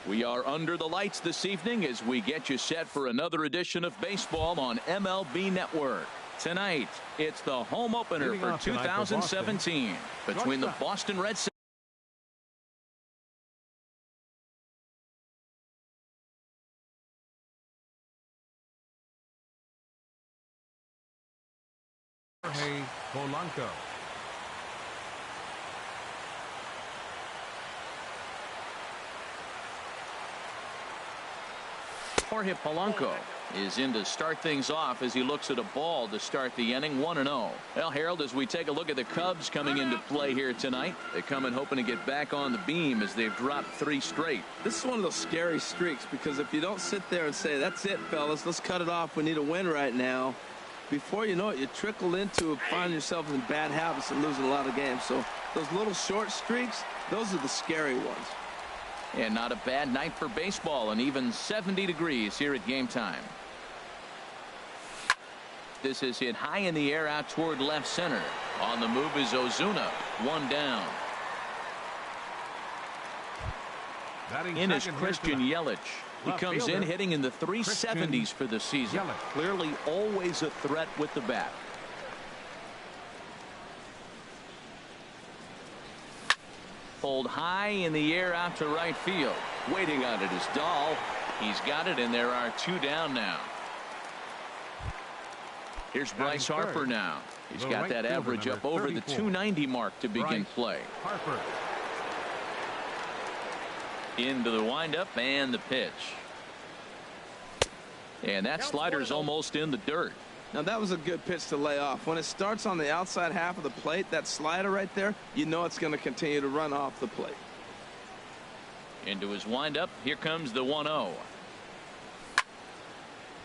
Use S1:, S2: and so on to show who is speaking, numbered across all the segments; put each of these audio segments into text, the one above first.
S1: We are under the lights this evening as we get you set for another edition of baseball on MLB Network. Tonight, it's the home opener for 2017 between the Boston Red Sox.
S2: Polanco.
S1: Jorge Polanco is in to start things off as he looks at a ball to start the inning. 1-0. Well, Harold, as we take a look at the Cubs coming into play here tonight, they come in hoping to get back on the beam as they've dropped 3 straight.
S3: This is one of those scary streaks, because if you don't sit there and say, that's it, fellas, let's cut it off, we need a win right now, before you know it, you trickle into find yourself in bad habits and losing a lot of games. So those little short streaks, those are the scary ones.
S1: And not a bad night for baseball, and even 70 degrees here at game time. This is hit high in the air out toward left center. On the move is Ozuna. 1 down. In is Christian Yelich. He comes in hitting in the 370s for the season. Clearly always a threat with the bat. Pulled high in the air out to right field. Waiting on it is Dahl. He's got it, and there are 2 down now. Here's Bryce Harper now. He's got that average up over the 290 mark to begin play. Into the windup and the pitch. And that slider's almost in the dirt.
S3: Now that was a good pitch to lay off. When it starts on the outside half of the plate, that slider right there, you know it's going to continue to run off the plate.
S1: Into his windup. Here comes the 1-0.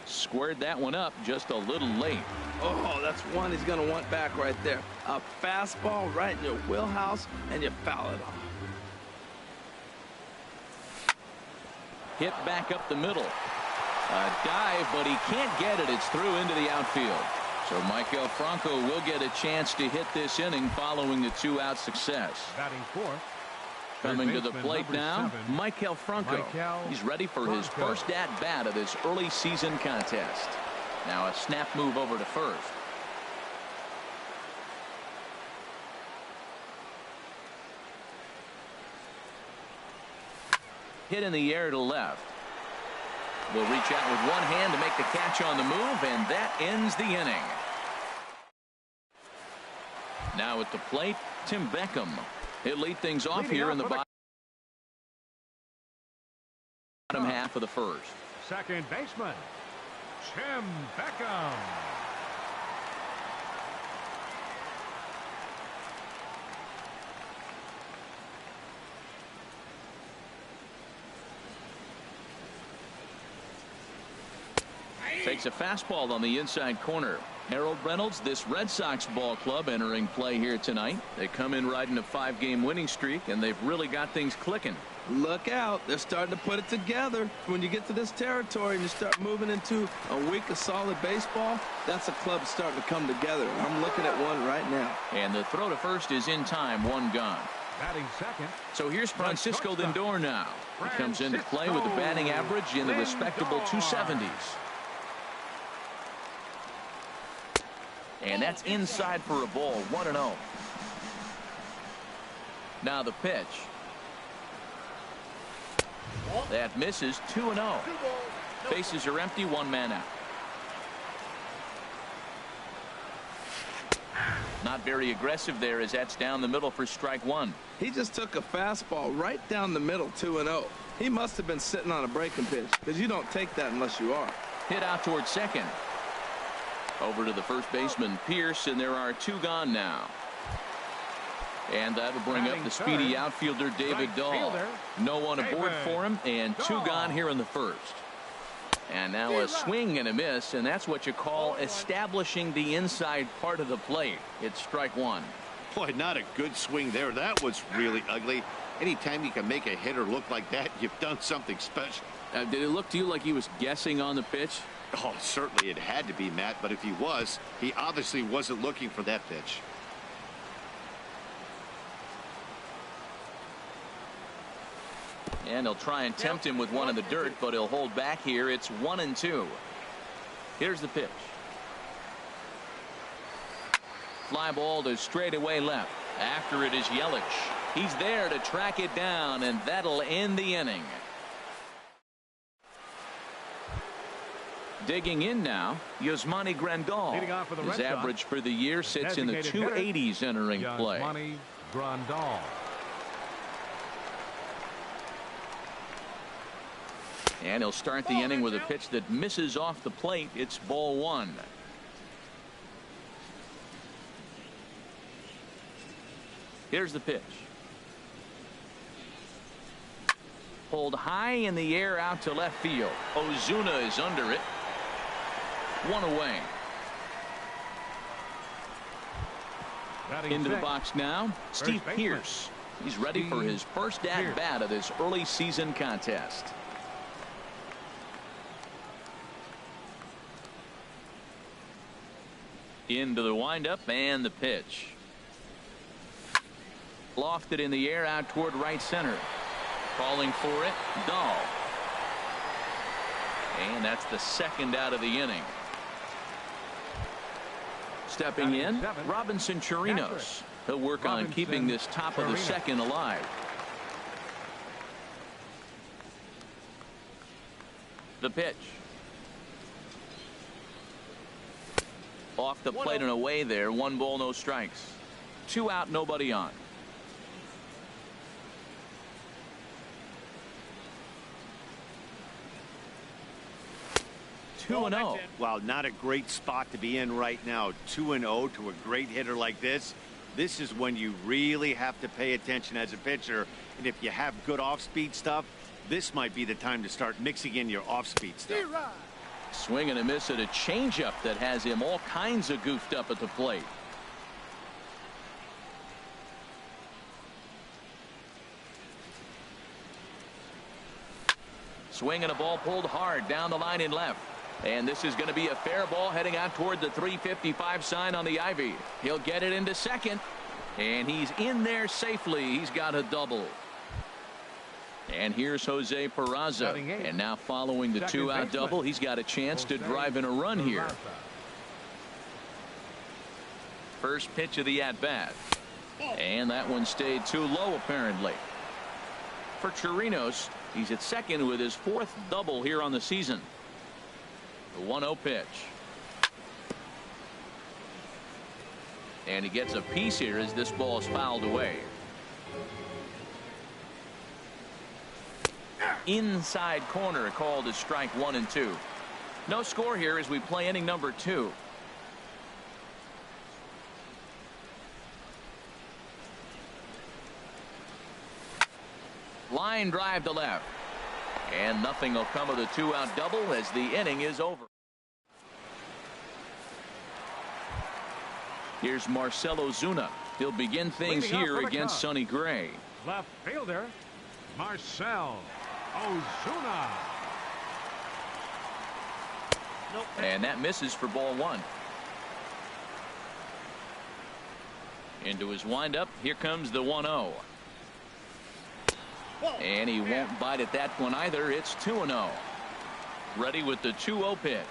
S1: Squared that one up just a little late.
S3: Oh, that's one he's going to want back right there. A fastball right in your wheelhouse, and you foul it off.
S1: Hit back up the middle. A dive, but he can't get it. It's through into the outfield. So Maikel Franco will get a chance to hit this inning following the 2-out success.
S2: Batting fourth.
S1: Coming to the plate now, Maikel Franco. He's ready for his first at-bat of this early season contest. Now a snap move over to first. Hit in the air to left. Will reach out with one hand to make the catch on the move, and that ends the inning. Now at the plate, Tim Beckham. He'll lead things off here in the bottom half of the first.
S2: Second baseman, Tim Beckham.
S1: Takes a fastball on the inside corner. Harold Reynolds, this Red Sox ball club entering play here tonight. They come in riding a 5-game winning streak, and they've really got things clicking.
S3: Look out. They're starting to put it together. When you get to this territory and you start moving into a week of solid baseball, that's a club starting to come together. I'm looking at one right now.
S1: And the throw to first is in time. 1 gone.
S2: Batting second.
S1: So here's Francisco Lindor now. He comes into play with a batting average in the respectable 270s. And that's inside for a ball. 1-0. Now the pitch. That misses. 2-0. Bases are empty. 1 man out. Not very aggressive there, as that's down the middle for strike 1.
S3: He just took a fastball right down the middle. 2-0. He must have been sitting on a breaking pitch, because you don't take that unless you are.
S1: Hit out towards second. Over to the first baseman, Pierce, and there are 2 gone now. And that'll bring up the speedy outfielder, David Dahl. No one aboard for him, and 2 gone here in the first. And now a swing and a miss, and that's what you call establishing the inside part of the plate. It's strike 1.
S4: Boy, not a good swing there. That was really ugly. Anytime you can make a hitter look like that, you've done something special.
S1: Did it look to you like he was guessing on the pitch?
S4: Oh, certainly it had to be, Matt, but if he was, he obviously wasn't looking for that pitch.
S1: And he'll try and tempt him with one in the dirt, but he'll hold back here. It's 1-2. Here's the pitch. Fly ball to straightaway left. After it is Yelich. He's there to track it down, and that'll end the inning. Digging in now, Yasmani Grandal. His average for the year sits in the 280s entering play.
S2: Yasmani Grandal.
S1: And he'll start the inning with a pitch that misses off the plate. It's ball one. Here's the pitch. Pulled high in the air out to left field. Ozuna is under it. One away. Into the box now, Steve Pearce. He's ready for his first at-bat of this early season contest. Into the windup and the pitch. Lofted in the air out toward right center. Calling for it, Dahl. And that's the second out of the inning. Stepping in, Robinson Chirinos. He'll work on keeping this top of the second alive. The pitch. Off the plate and away there. 1 ball, no strikes. 2 out, nobody on. Two and 0.
S4: Well, not a great spot to be in right now. 2-0 to a great hitter like this. This is when you really have to pay attention as a pitcher. And if you have good off-speed stuff, this might be the time to start mixing in your off-speed stuff.
S1: Swing and a miss at a changeup that has him all kinds of goofed up at the plate. Swing and a ball pulled hard down the line in left. And this is going to be a fair ball heading out toward the 355 sign on the ivy. He'll get it into second. And he's in there safely. He's got a double. And here's Jose Peraza. And now following the 2-out double, he's got a chance to drive in a run here. First pitch of the at-bat. And that one stayed too low apparently. For Chirinos, he's at second with his 4th double here on the season. The 1-0 pitch. And he gets a piece here as this ball is fouled away. Inside corner called as strike 1 and 2. No score here as we play inning number 2. Line drive to left. And nothing will come of the 2-out double as the inning is over. Here's Marcell Ozuna. He'll begin things here against Sonny Gray.
S2: Left fielder, Marcell Ozuna.
S1: And that misses for ball 1. Into his windup. Here comes the 1-0. And he won't bite at that one either. It's 2-0. Ready with the 2-0 pitch.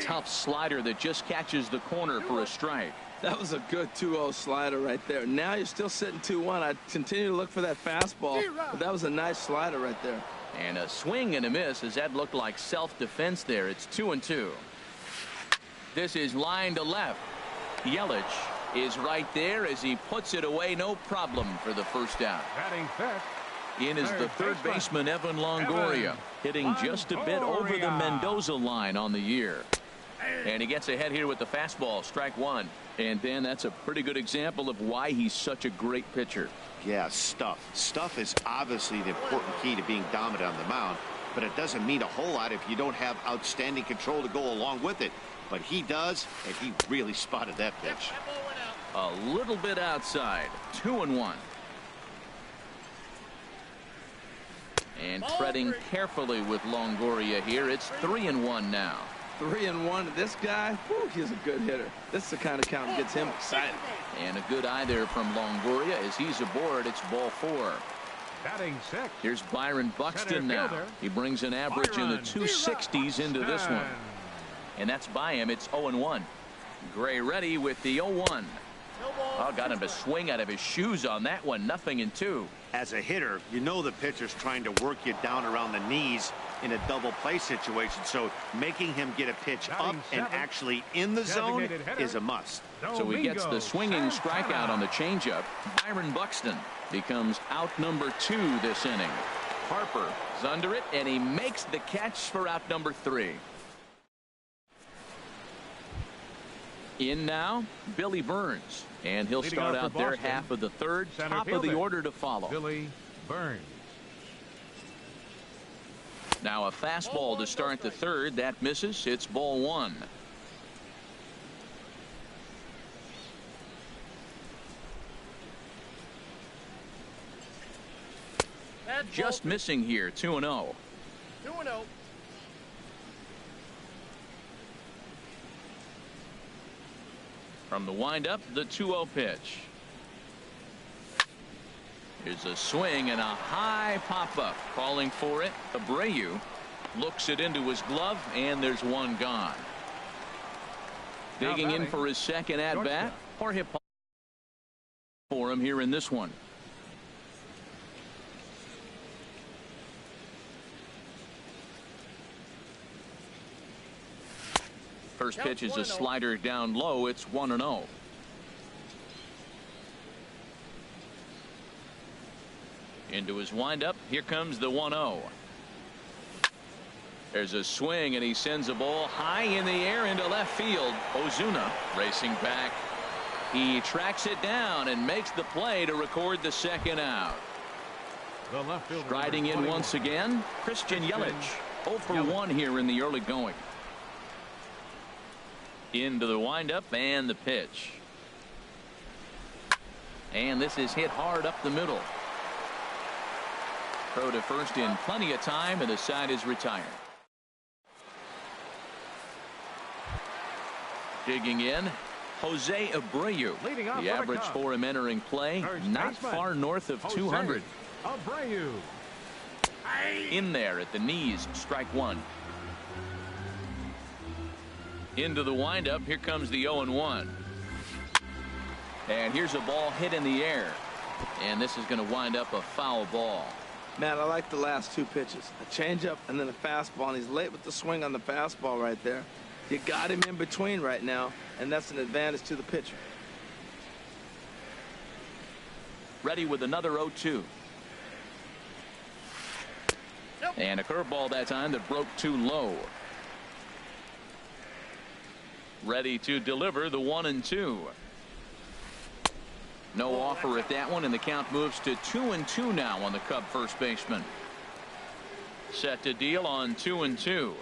S1: Tough slider that just catches the corner for a strike.
S3: That was a good 2-0 slider right there. Now you're still sitting 2-1. I'd continue to look for that fastball, but that was a nice slider right there.
S1: And a swing and a miss as that looked like self-defense there. It's 2-2. This is line to left. Yelich is right there as he puts it away. No problem for the first out.
S2: Batting fifth.
S1: In is the third baseman, Evan Longoria, hitting just a bit over the Mendoza line on the year. And he gets ahead here with the fastball, strike 1. And then that's a pretty good example of why he's such a great pitcher.
S4: Yeah, stuff. Stuff is obviously the important key to being dominant on the mound, but it doesn't mean a whole lot if you don't have outstanding control to go along with it. But he does, and he really spotted that pitch.
S1: A little bit outside. 2-1. And treading carefully with Longoria here. It's 3-1 now.
S3: 3-1. This guy, whew, he's a good hitter. This is the kind of count that gets him excited.
S1: And a good eye there from Longoria as he's aboard. It's ball 4.
S2: Batting 6.
S1: Here's Byron Buxton
S2: Center
S1: now.
S2: fielder.
S1: He brings an average in the
S2: Byron
S1: 260s into this one. And that's by him. It's 0-1. Gray ready with the 0-1. Oh, got him to swing out of his shoes on that one. 0-2.
S4: As a hitter, you know the pitcher's trying to work you down around the knees in a double play situation. So making him get a pitch up and actually in the zone is a must.
S1: So he gets the swinging strikeout on the changeup. Byron Buxton becomes out number 2 this inning. Harper is under it, and he makes the catch for out number 3. In now, Billy Burns, and he'll start out their half of the third. Top of the order to follow.
S2: Billy Burns.
S1: Now a fastball to start the third. That misses. It's ball 1. Just missing here. 2-0.
S5: 2-0.
S1: From the windup, the 2-0 pitch. Here's a swing and a high pop-up. Calling for it. Abreu looks it into his glove, and there's one gone. Digging in for his second at-bat. Jorge for him here in this one. First pitch is a slider down low. It's 1-0. Into his windup. Here comes the 1-0. There's a swing, and he sends a ball high in the air into left field. Ozuna racing back. He tracks it down and makes the play to record the second out. Striding in once again, Christian Yelich. 0 for 1 here in the early going. Into the windup and the pitch. And this is hit hard up the middle. Throw to first in plenty of time, and the side is retired. Digging in, Jose Abreu. The average for him entering play, not far north of 200.
S2: Abreu.
S1: In there at the knees, strike 1. Into the windup. Here comes the 0-1. And here's a ball hit in the air. And this is going to wind up a foul ball.
S3: Matt, I like the last 2 pitches. A changeup and then a fastball. And he's late with the swing on the fastball right there. You got him in between right now, and that's an advantage to the pitcher.
S1: Ready with another 0-2. And a curveball that time that broke too low. Ready to deliver the 1-2. No offer at that one, and the count moves to 2-2 now on the Cub first baseman. Set to deal on 2-2.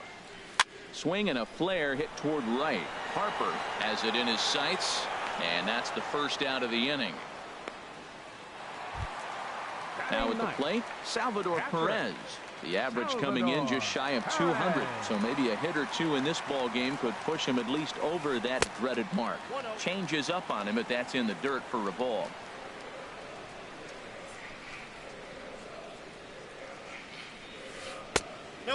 S1: Swing and a flare hit toward right. Harper has it in his sights, and that's the first out of the inning. Now at the plate, Salvador Perez. The average coming in just shy of 200, so maybe a hit or two in this ball game could push him at least over that dreaded mark. Changes up on him if that's in the dirt for a ball.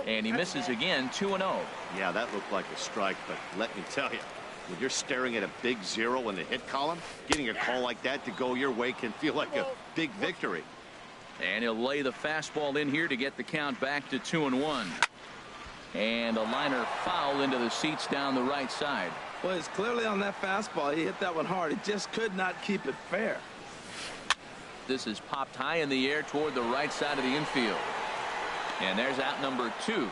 S1: And he misses again. 2-0.
S4: Yeah, that looked like a strike, but let me tell you, when you're staring at a big 0 in the hit column, getting a call like that to go your way can feel like a big victory.
S1: And he'll lay the fastball in here to get the count back to 2-1. And a liner foul into the seats down the right side.
S3: Well, it's clearly on that fastball. He hit that one hard. He just could not keep it fair.
S1: This is popped high in the air toward the right side of the infield. And there's out number 2.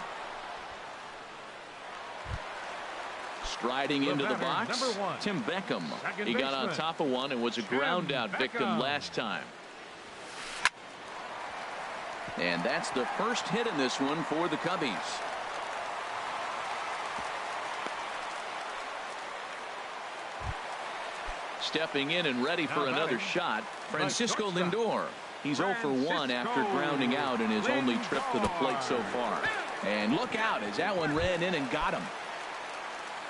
S1: Striding into the box, Tim Beckham. He got on top of one and was a ground out victim last time. And that's the first hit in this one for the Cubbies. Stepping in and ready for another shot, Francisco Lindor. He's 0 for 1 after grounding out in his only trip to the plate so far. And look out as that one ran in and got him.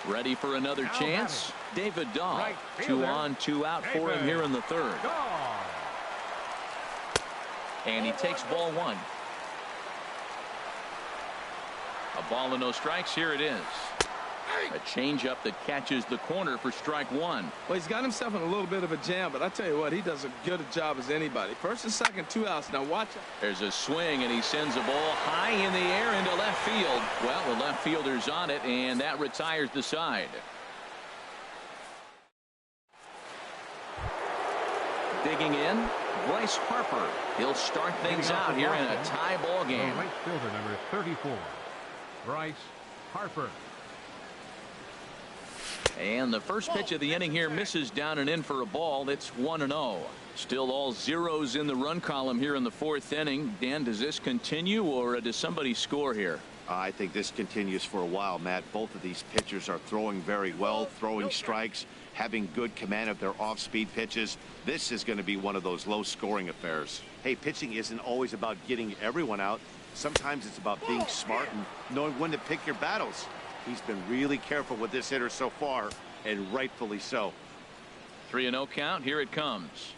S1: Ready for another chance? David Dahl. 2 on, 2 out for him here in the third. And he takes ball one. A ball and no strikes. Here it is. A changeup that catches the corner for strike one.
S3: Well, he's got himself in a little bit of a jam, but I tell you what, he does as good a job as anybody. First and second, 2 outs. Now watch it.
S1: There's a swing, and he sends a ball high in the air into left field. Well, the left fielder's on it, and that retires the side. Digging in, Bryce Harper. He'll start things out here in a tie ball game.
S2: Right fielder number 34, Bryce Harper.
S1: And the first pitch of the inning here misses down and in for a ball. It's 1-0. Still all zeros in the run column here in the fourth inning. Dan, does this continue, or does somebody score here?
S4: I think this continues for a while, Matt. Both of these pitchers are throwing very well, throwing strikes, having good command of their off-speed pitches. This is going to be one of those low-scoring affairs. Hey, pitching isn't always about getting everyone out. Sometimes it's about being smart and knowing when to pick your battles. He's been really careful with this hitter so far, and rightfully so.
S1: 3-0 count. Here it comes.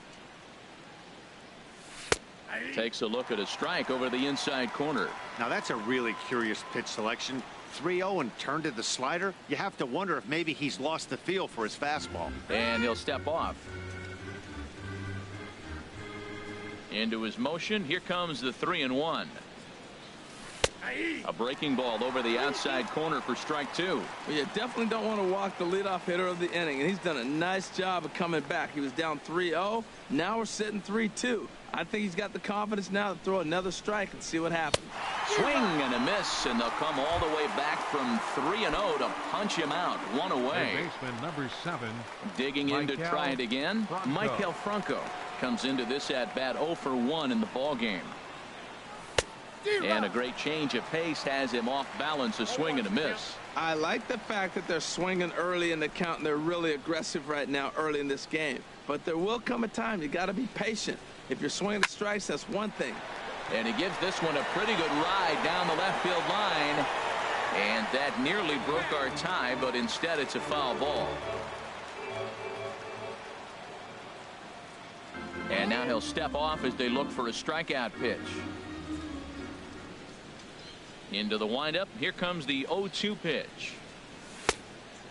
S1: Takes a look at a strike over the inside corner.
S4: Now that's a really curious pitch selection. 3-0 and turned to the slider. You have to wonder if maybe he's lost the feel for his fastball.
S1: And he'll step off. Into his motion. Here comes the 3-1. A breaking ball over the outside corner for strike two.
S3: Well, you definitely don't want to walk the leadoff hitter of the inning, and he's done a nice job of coming back. He was down 3-0. Now we're sitting 3-2. I think he's got the confidence now to throw another strike and see what happens.
S1: Swing and a miss, and they'll come all the way back from 3-0 to punch him out. One away.
S2: Baseman number 7.
S1: Digging in to try it again. Michael Franco comes into this at bat 0 for 1 in the ball game. And a great change of pace has him off balance, a swing and a miss.
S3: I like the fact that they're swinging early in the count, and they're really aggressive right now early in this game. But there will come a time you got to be patient. If you're swinging the strikes, that's one thing.
S1: And he gives this one a pretty good ride down the left field line. And that nearly broke our tie, but instead it's a foul ball. And now he'll step off as they look for a strikeout pitch. Into the windup. Here comes the 0-2 pitch.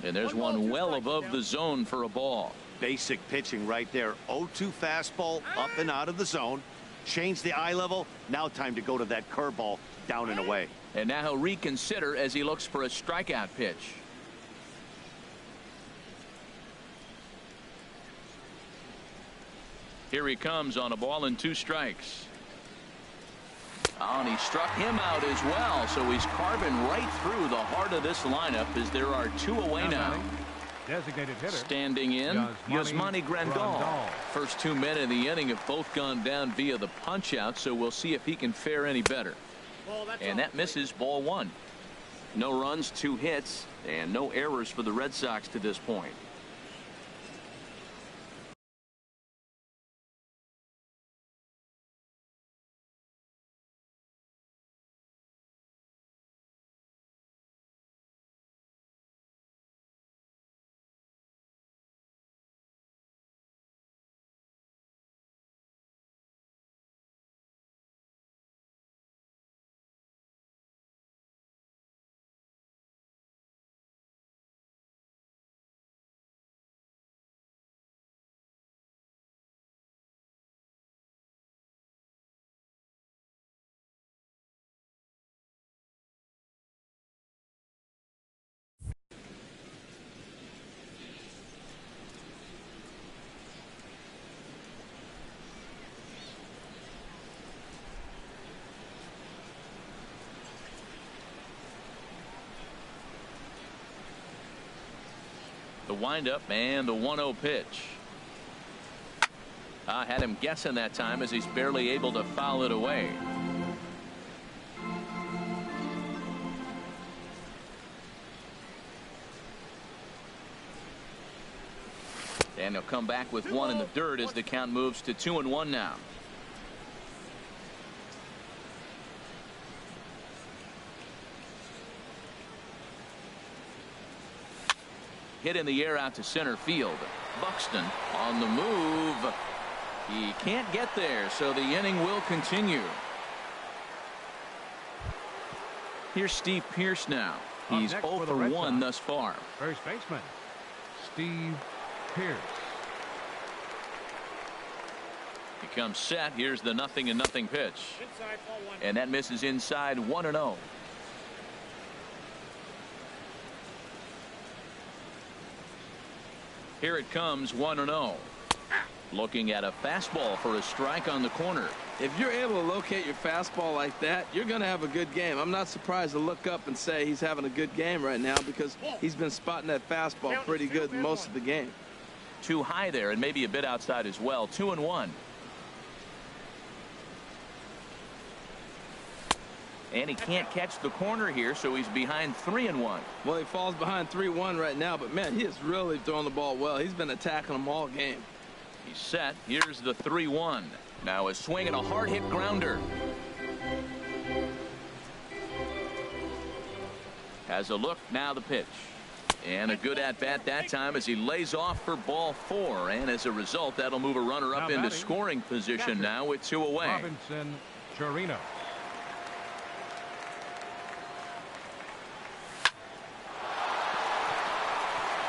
S1: And there's one well above the zone for a ball.
S4: Basic pitching right there. 0-2 fastball up and out of the zone. Change the eye level. Now time to go to that curveball down and away.
S1: And now he'll reconsider as he looks for a strikeout pitch. Here he comes on a ball and 2 strikes. Oh, and he struck him out as well, so he's carving right through the heart of this lineup as there are 2 away now.
S2: Designated hitter.
S1: Standing in, Yasmani Grandal. First 2 men in the inning have both gone down via the punch out, so we'll see if he can fare any better. And that misses, ball 1. No runs, 2 hits, and no errors for the Red Sox to this point. The windup and the 1-0 pitch. I had him guessing that time as he's barely able to foul it away. And he'll come back with 1 in the dirt as the count moves to 2-1 now. Hit in the air out to center field. Buxton on the move. He can't get there, so the inning will continue. Here's Steve Pearce now. He's 0 for 1 thus far.
S2: First baseman, Steve Pearce.
S1: He comes set. Here's the 0-0 pitch. And that misses inside 1-0. Here it comes 1-0. Looking at a fastball for a strike on the corner.
S3: If you're able to locate your fastball like that, you're going to have a good game. I'm not surprised to look up and say he's having a good game right now because he's been spotting that fastball pretty good most of the game.
S1: Too high there and maybe a bit outside as well. 2-1. And he can't catch the corner here, so he's behind 3-1.
S3: Well, he falls behind 3-1 right now, but man, he is really throwing the ball well. He's been attacking them all game.
S1: He's set. Here's the 3-1. Now a swing and a hard hit grounder. Has a look. Now the pitch. And a good at bat that time as he lays off for ball 4. And as a result, that'll move a runner up into scoring position now with 2 away.
S2: Robinson Chirino.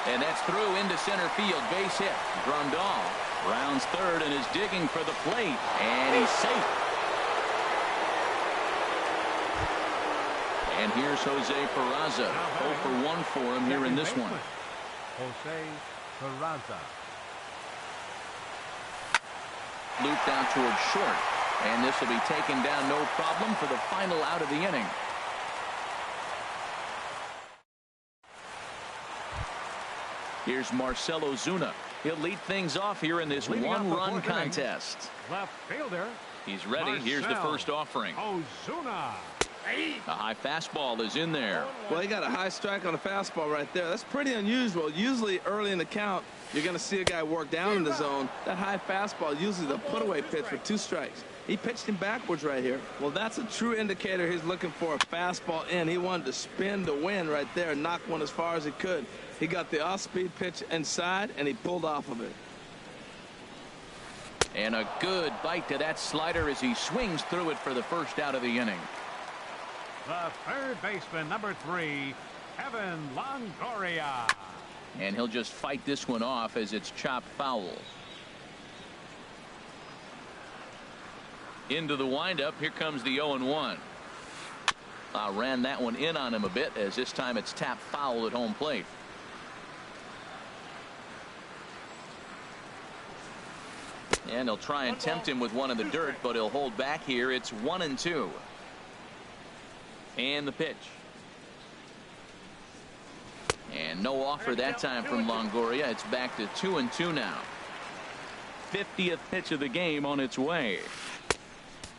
S1: And that's through into center field. Base hit. Grandal rounds third and is digging for the plate. And he's safe. And here's Jose Peraza. 0 for 1 for him here in this one.
S2: Jose Peraza.
S1: Looped out towards short. And this will be taken down no problem for the final out of the inning. Here's Marcell Ozuna. He'll lead things off here in this one-run contest.
S2: Left fielder.
S1: He's ready. Here's the first offering.
S2: Ozuna.
S1: A high fastball is in there.
S3: Well, he got a high strike on a fastball right there. That's pretty unusual. Usually early in the count, you're going to see a guy work down in the zone. That high fastball, usually the put-away pitch for 2 strikes. He pitched him backwards right here. Well, that's a true indicator he's looking for a fastball in. He wanted to spin to win right there and knock one as far as he could. He got the off-speed pitch inside, and he pulled off of it.
S1: And a good bite to that slider as he swings through it for the first out of the inning.
S2: The third baseman, number 3, Evan Longoria.
S1: And he'll just fight this one off as it's chopped foul. Into the windup. Here comes the 0-1. Ran that one in on him a bit as this time it's tapped foul at home plate. And he'll try and tempt him with one in the dirt, but he'll hold back here. It's 1-2. And the pitch. And no offer that time from Longoria. It's back to 2-2 now. 50th pitch of the game on its way.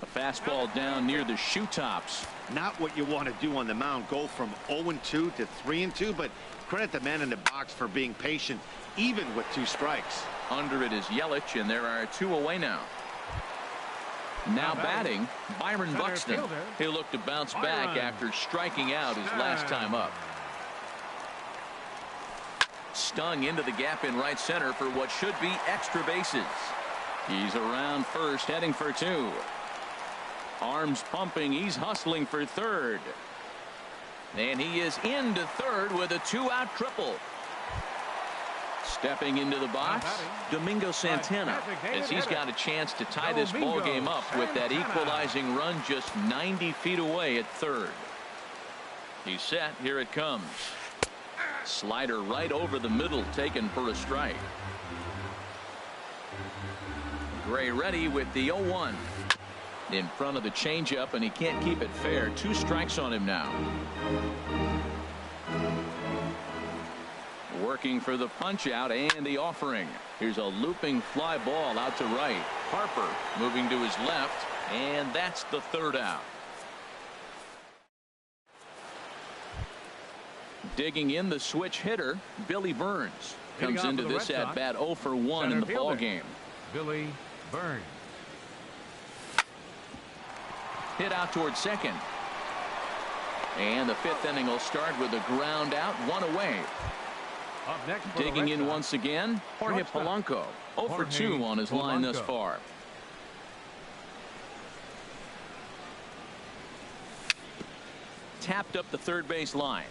S1: A fastball down near the shoe tops.
S4: Not what you want to do on the mound. Go from 0-2 to 3-2, but credit the man in the box for being patient, even with 2 strikes.
S1: Under it is Yelich, and there are 2 away now. Now batting, Byron Buxton. He'll look to bounce back after striking out his last time up. Stung into the gap in right center for what should be extra bases. He's around first, heading for 2. Arms pumping. He's hustling for third. And he is into third with a 2-out triple. Stepping into the box, Domingo Santana, as he's got a chance to tie this ball game up with that equalizing run just 90 feet away at third. He's set. Here it comes. Slider right over the middle, taken for a strike. Gray ready with the 0-1. In front of the changeup, and he can't keep it fair. 2 strikes on him now. Working for the punch out and the offering. Here's a looping fly ball out to right. Harper moving to his left, and that's the 3rd out. Digging in the switch hitter, Billy Burns comes into this at bat 0 for 1 in the ball game.
S2: Billy Burns.
S1: Hit out towards second. And the 5th inning will start with a ground out, 1 away.
S2: Up next for the
S1: Digging
S2: Red
S1: in
S2: Sox,
S1: once again, Jorge
S2: shortstop,
S1: Polanco. 0 for 2 on his line thus far. Tapped up the third base line.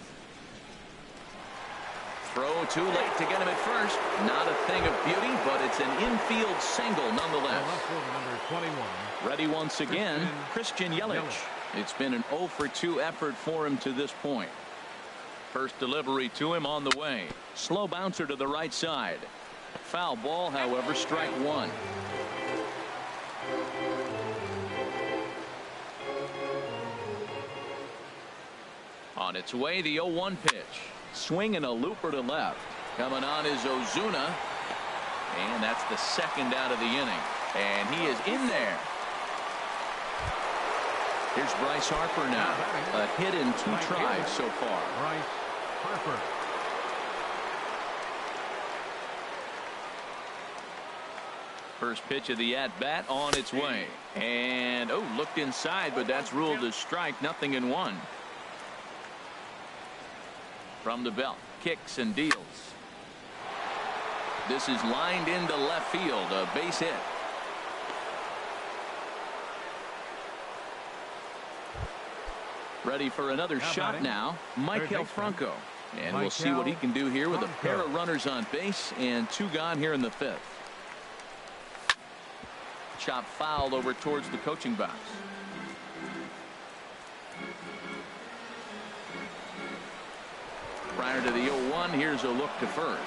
S1: Throw too late to get him at first. Not a thing of beauty, but it's an infield single nonetheless.
S2: Number 21.
S1: Ready once again, Christian Yelich. It's been an 0 for 2 effort for him to this point. First delivery to him on the way. Slow bouncer to the right side. Foul ball, however, strike one. On its way, the 0-1 pitch. Swing and a looper to left. Coming on is Ozuna. And that's the second out of the inning. And he is in there. Here's Bryce Harper now. A hit in 2 tries so far.
S2: Bryce Harper.
S1: First pitch of the at-bat on its way. And, oh, looked inside, but that's ruled as strike. 0-1. From the belt, kicks and deals. This is lined into left field, a base hit. Ready for another shot now, Michael Franco. And we'll see what he can do here with a pair of runners on base and 2 gone here in the 5th. Chop fouled over towards the coaching box. Prior to the 0-1, here's a look to first.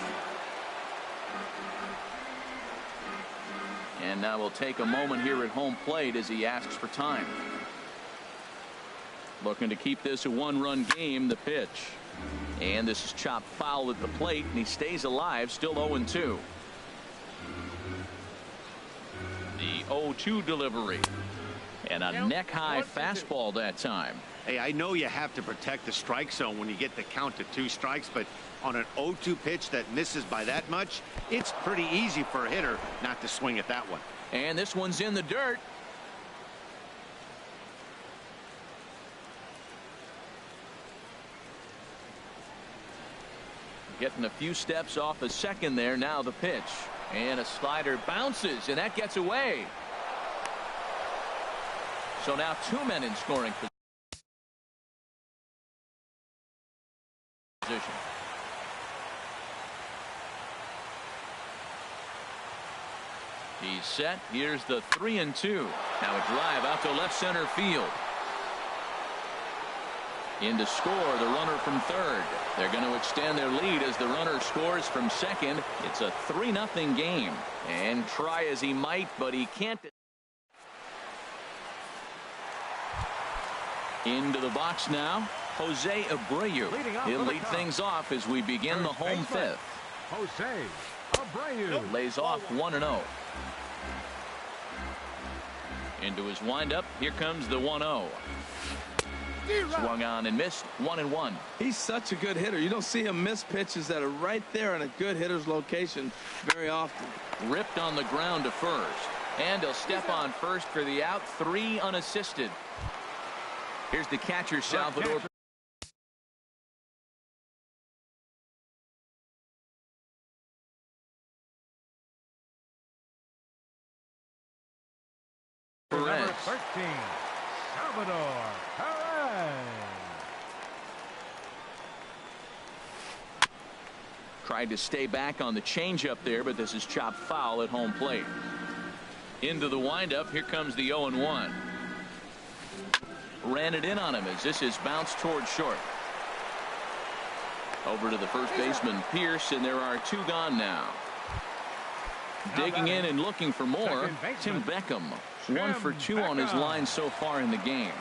S1: And now we'll take a moment here at home plate as he asks for time. Looking to keep this a 1-run game, the pitch. And this is chopped foul at the plate, and he stays alive, still 0-2. The 0-2 delivery. And a neck-high fastball that time.
S4: Hey, I know you have to protect the strike zone when you get the count to 2 strikes, but on an 0-2 pitch that misses by that much, it's pretty easy for a hitter not to swing at that one.
S1: And this one's in the dirt. Getting a few steps off a second there. Now the pitch. And a slider bounces, and that gets away. So now 2 men in scoring position. He's set. Here's the 3-2. Now a drive out to left center field. In to score, the runner from third. They're going to extend their lead as the runner scores from second. It's a 3-0 game. And try as he might, but he can't. Into the box now, Jose Abreu. He'll lead things off as we begin the home 5th.
S2: Jose Abreu
S1: lays off 1-0. Into his windup. Here comes the 1-0. Swung on and missed. 1-1.
S3: He's such a good hitter. You don't see him miss pitches that are right there in a good hitter's location very often.
S1: Ripped on the ground to first. And he'll step on first for the out. 3 unassisted. Here's the catcher, Salvador.
S2: Number 13, Salvador Perez.
S1: Tried to stay back on the changeup there, but this is chopped foul at home plate. Into the windup. Here comes the 0-1. Ran it in on him as this is bounced toward short. Over to the first baseman, Pierce, and there are 2 gone now. Digging in and looking for more, Tim Beckham. 1 for 2 on his line so far in the game.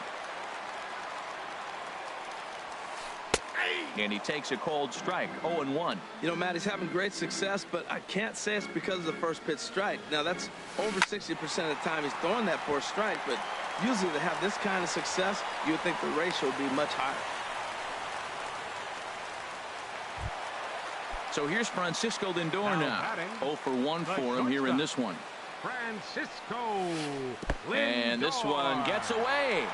S1: And he takes a cold strike. 0-1.
S3: You know, Matt, he's having great success, but I can't say it's because of the first pitch strike. Now, that's over 60% of the time he's throwing that for a strike, but usually to have this kind of success, you would think the ratio would be much higher.
S1: So here's Francisco Lindor now. 0 for 1 for him here in this one.
S2: Francisco Lindor.
S1: And this one gets away.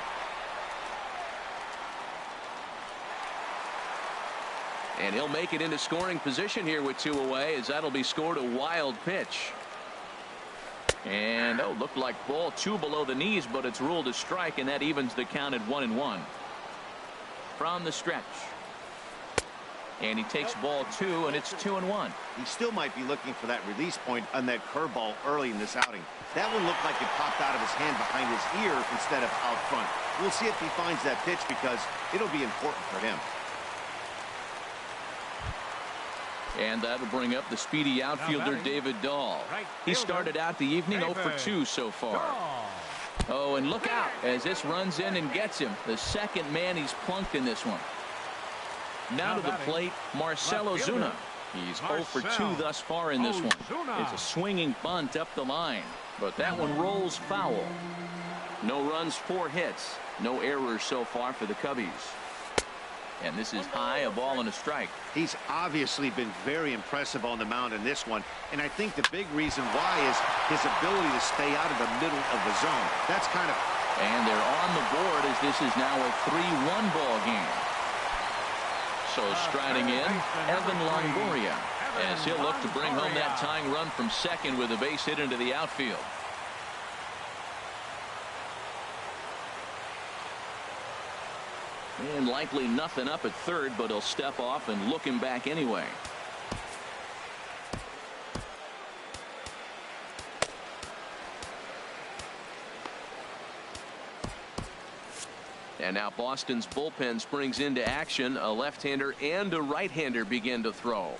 S1: And he'll make it into scoring position here with 2 away, as that'll be scored a wild pitch. And looked like ball 2 below the knees, but it's ruled a strike, and that evens the count at 1-1. From the stretch. And he takes ball 2, and it's 2-1.
S4: He still might be looking for that release point on that curveball early in this outing. That one looked like it popped out of his hand behind his ear instead of out front. We'll see if he finds that pitch, because it'll be important for him.
S1: And that'll bring up the speedy outfielder David Dahl. He started out the evening 0 for 2 so far. Oh, and look out as this runs in and gets him. The second man he's plunked in this one. Now to the plate, Marcell Ozuna. He's 0 for 2 thus far in this one. It's a swinging bunt up the line, but that one rolls foul. No runs, 4 hits. No errors so far for the Cubbies. And this is high, a ball and a strike.
S4: He's obviously been very impressive on the mound in this one, and I think the big reason why is his ability to stay out of the middle of the zone. That's kind of...
S1: And they're on the board as this is now a 3-1 ball game. So striding in, Evan Longoria, as he'll look to bring home that tying run from second with a base hit into the outfield. And likely nothing up at third, but he'll step off and look him back anyway. And now Boston's bullpen springs into action. A left-hander and a right-hander begin to throw.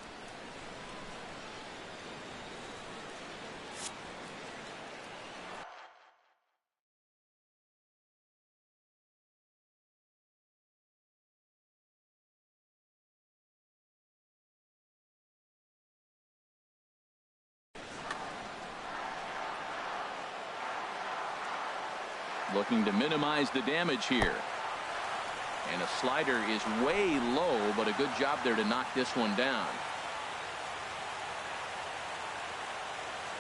S1: Looking to minimize the damage here. And a slider is way low, but a good job there to knock this one down.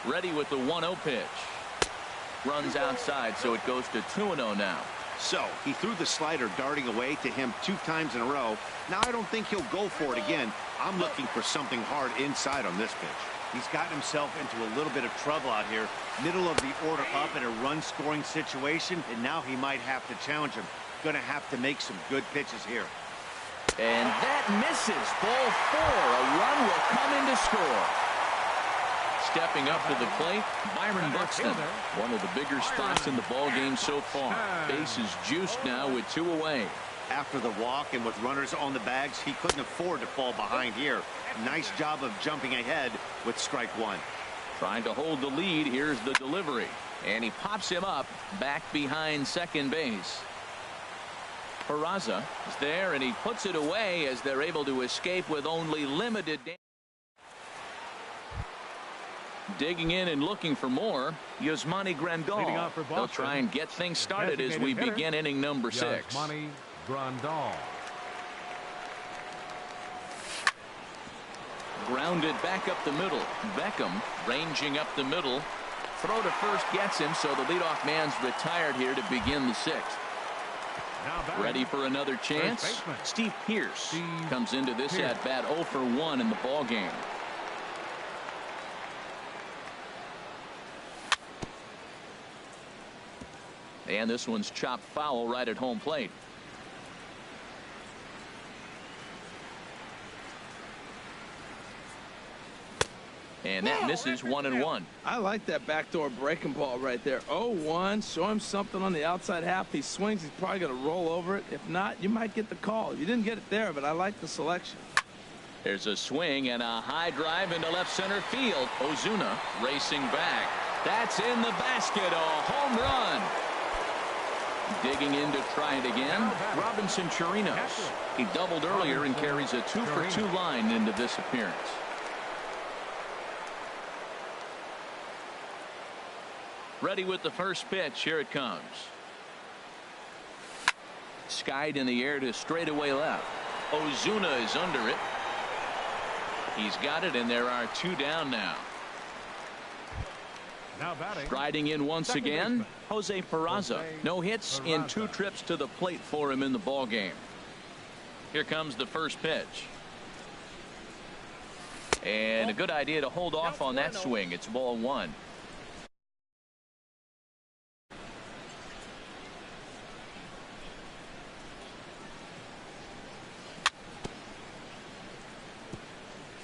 S1: Ready with the 1-0 pitch. Runs outside, so it goes to 2-0 now.
S4: So he threw the slider darting away to him 2 times in a row. Now I don't think he'll go for it again. I'm looking for something hard inside on this pitch. He's gotten himself into a little bit of trouble out here. Middle of the order up in a run-scoring situation, and now he might have to challenge him. Going to have to make some good pitches here.
S1: And that misses. Ball 4. A run will come in to score. Stepping up to the plate, Byron Buxton. One of the bigger spots in the ball game so far. Base is juiced now with 2 away.
S4: After the walk and with runners on the bags, he couldn't afford to fall behind here. Nice job of jumping ahead with strike 1.
S1: Trying to hold the lead. Here's the delivery. And he pops him up back behind second base. Peraza is there, and he puts it away as they're able to escape with only limited damage. Digging in and looking for more, Yasmani Grandal. They'll try and get things started as we begin inning number 6.
S2: Yasmani Grandal.
S1: Grounded back up the middle. Beckham ranging up the middle. Throw to first gets him, so the leadoff man's retired here to begin the 6th. Ready for another chance. Steve Pearce comes into this at bat 0 for 1 in the ball game. And this one's chopped foul right at home plate. And that misses 1-1.
S3: I like that backdoor breaking ball right there. 0-1. Show him something on the outside half. He swings. He's probably going to roll over it. If not, you might get the call. You didn't get it there, but I like the selection.
S1: There's a swing and a high drive into left center field. Ozuna racing back. That's in the basket. A home run. Digging in to try it again. Robinson Chirinos. He doubled earlier and carries a 2 for 2 line into this appearance. Ready with the first pitch. Here it comes. Skied in the air to straightaway left. Ozuna is under it. He's got it, and there are 2 down now. Striding in once again, Jose Peraza. No hits in 2 trips to the plate for him in the ball game. Here comes the first pitch. And a good idea to hold off on that swing. It's ball one.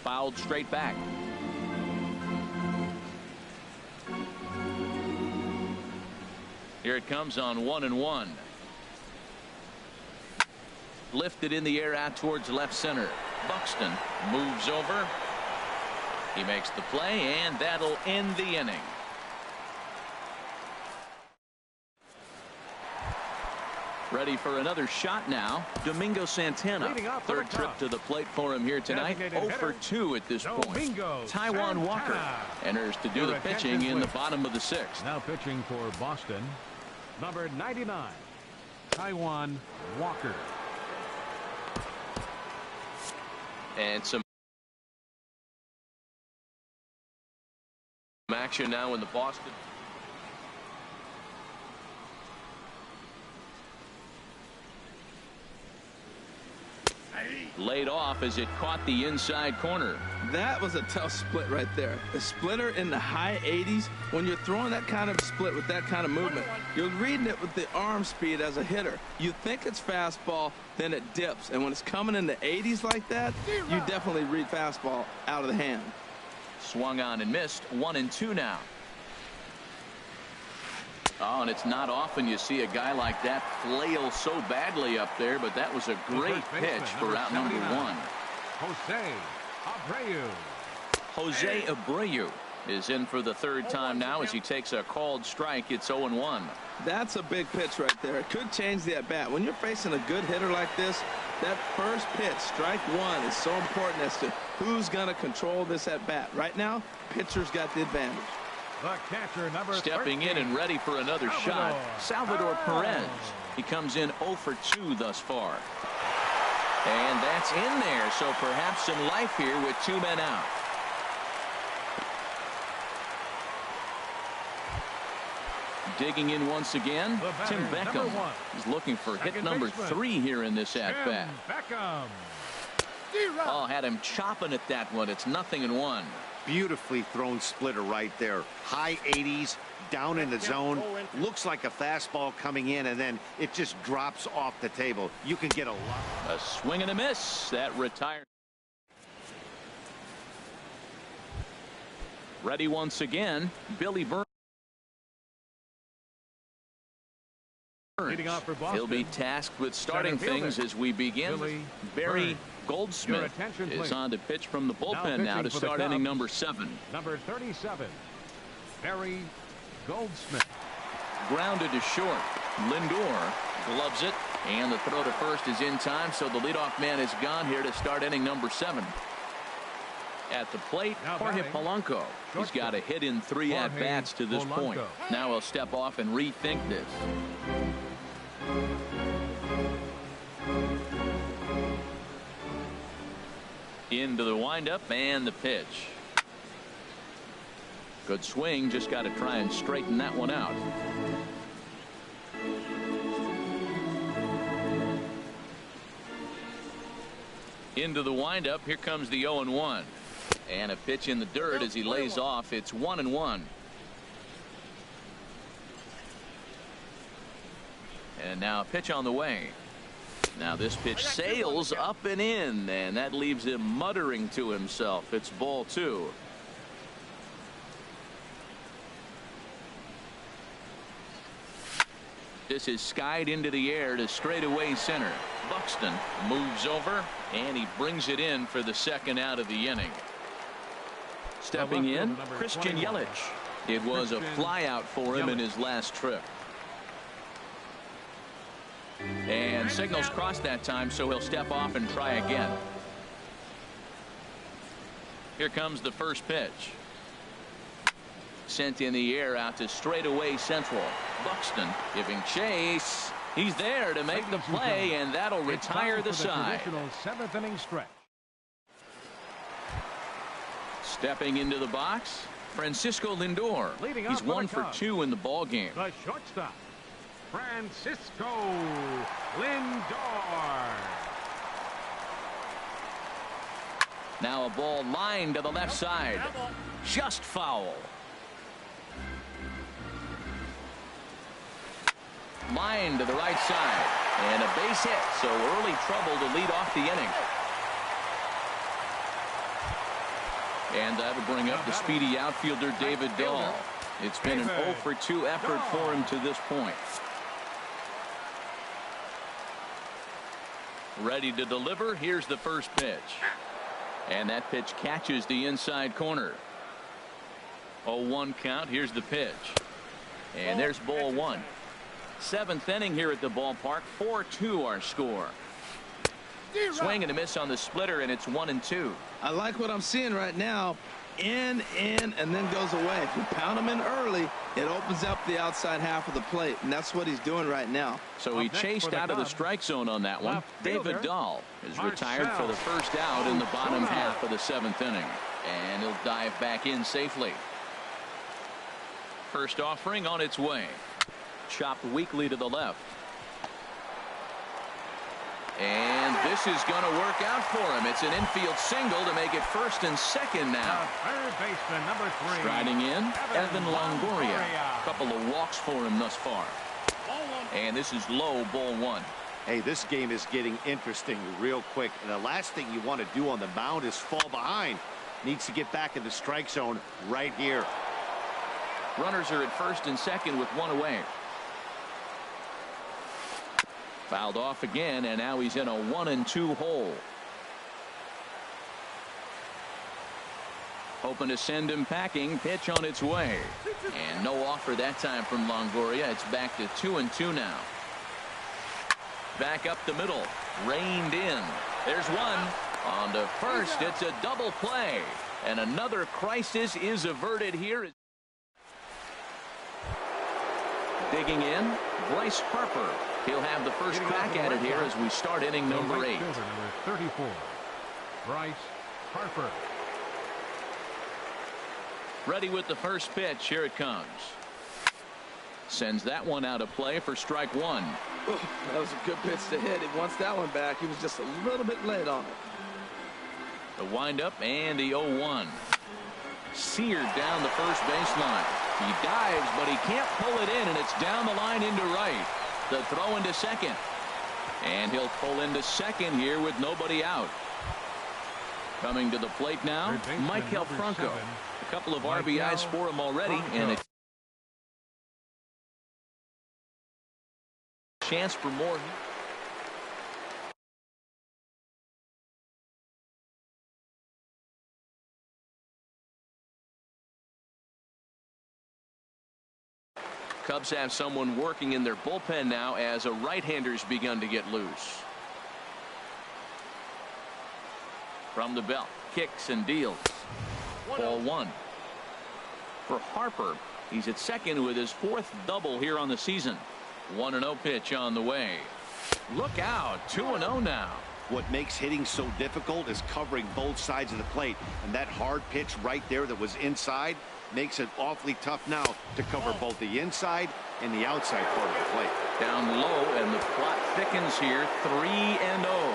S1: Fouled straight back. Here it comes on 1-1. Lifted in the air out towards left center. Buxton moves over. He makes the play, and that'll end the inning. Ready for another shot now. Domingo Santana. Third trip to the plate for him here tonight. 0 for 2 at this point. Taijuan Walker enters to do the pitching in the bottom of the sixth.
S2: Now pitching for Boston, number 99, Taijuan Walker.
S1: And some action now in the Boston. Laid off as it caught the inside corner.
S3: That was a tough split right there. A splitter in the high 80s. When you're throwing that kind of split with that kind of movement, you're reading it with the arm speed as a hitter. You think it's fastball, then it dips. And when it's coming in the 80s like that, you definitely read fastball out of the hand.
S1: Swung on and missed. 1-2 now. Oh, and it's not often you see a guy like that flail so badly up there, but that was a great pitch for out number 1. Jose Abreu is in for the third time now as he takes a called strike. It's 0-1.
S3: That's a big pitch right there. It could change the at-bat. When you're facing a good hitter like this, that first pitch, strike one, is so important as to who's going to control this at-bat. Right now, pitcher's got the advantage.
S2: The catcher, number
S1: Stepping
S2: 13,
S1: in and ready for another shot, Salvador Perez. He comes in 0 for 2 thus far. And that's in there, so perhaps some life here with 2 men out. Digging in once again, Tim Beckham is looking for hit number 3 here in this at-bat. Oh, had him chopping at that one. It's 0-1.
S4: Beautifully thrown splitter right there. High 80s, down in the zone. Looks like a fastball coming in, and then it just drops off the table. You can get a lot.
S1: A swing and a miss. That retired. Ready once again, Billy Burns. He'll be tasked with starting things as we begin. Barry Goldsmith is on to pitch from the bullpen now to start inning number 7.
S2: Number 37, Barry Goldsmith.
S1: Grounded to short. Lindor gloves it, and the throw to first is in time, so the leadoff man is gone here to start inning number 7. At the plate, Jorge Polanco. He's got a hit in 3 at-bats to this point. Now he'll step off and rethink this. Into the windup and the pitch. Good swing, just got to try and straighten that one out. Into the windup, here comes the 0-1. And a pitch in the dirt as he lays off. It's 1-1. And now a pitch on the way. Now this pitch sails up and in, and that leaves him muttering to himself. It's ball 2. This is skied into the air to straightaway center. Buxton moves over, and he brings it in for the second out of the inning. Stepping in, Christian Yelich. It was a flyout for him in his last trip. And signals crossed that time, so he'll step off and try again. Here comes the first pitch. Sent in the air out to straightaway central. Buxton giving chase. He's there to make the play, and that'll retire the side.
S2: Seventh inning stretch.
S1: Stepping into the box, Francisco Lindor. He's 1 for 2 in the ball game.
S2: The shortstop, Francisco Lindor.
S1: Now a ball lined to the left side. Just foul. Line to the right side. And a base hit. So early trouble to lead off the inning. And that'll bring up the speedy outfielder David Dahl. It's been an 0 for 2 effort for him to this point. Ready to deliver. Here's the first pitch. And that pitch catches the inside corner. 0-1 count. Here's the pitch. And there's ball one. 7th inning here at the ballpark. 4-2 our score. Swing and a miss on the splitter, and it's 1-2.
S3: I like what I'm seeing right now. In, and then goes away. If you pound him in early, it opens up the outside half of the plate, and that's what he's doing right now.
S1: So he chased out of the strike zone on that one. David Dahl is retired for the first out in the bottom half of the 7th inning, and he'll dive back in safely. First offering on its way. Chopped weakly to the left. And this is going to work out for him. It's an infield single to make it 1st and 2nd now.
S2: Third baseman, number 3.
S1: Striding in, Evan Longoria. A couple of walks for him thus far. And this is low, ball one.
S4: Hey, this game is getting interesting real quick. And the last thing you want to do on the mound is fall behind. Needs to get back in the strike zone right here.
S1: Runners are at 1st and 2nd with one away. Fouled off again, and now he's in a 1-2 hole. Hoping to send him packing. Pitch on its way. And no offer that time from Longoria. It's back to 2-2 now. Back up the middle. Reined in. There's one. On to first. It's a double play. And another crisis is averted here. Digging in, Bryce Harper. He'll have the first crack at it here as we start inning number 8.
S2: Number 34, Bryce Harper.
S1: Ready with the first pitch. Here it comes. Sends that one out of play for strike one.
S3: Oh, that was a good pitch to hit. He wants that one back. He was just a little bit late on it.
S1: The windup and the 0-1. Seared down the first baseline. He dives, but he can't pull it in, and it's down the line into right. The throw into second. And he'll pull into second here with nobody out. Coming to the plate now, Michael Franco. A couple of RBIs for him already, and a chance for more. Cubs have someone working in their bullpen now as a right-hander's begun to get loose. From the belt, kicks and deals. Ball one. For Harper, he's at second with his 4th double here on the season. 1-0 pitch on the way. Look out, 2-0 now.
S4: What makes hitting so difficult is covering both sides of the plate, and that hard pitch right there that was inside makes it awfully tough now to cover both the inside and the outside part of the plate.
S1: Down low, and the plot thickens here. 3-0.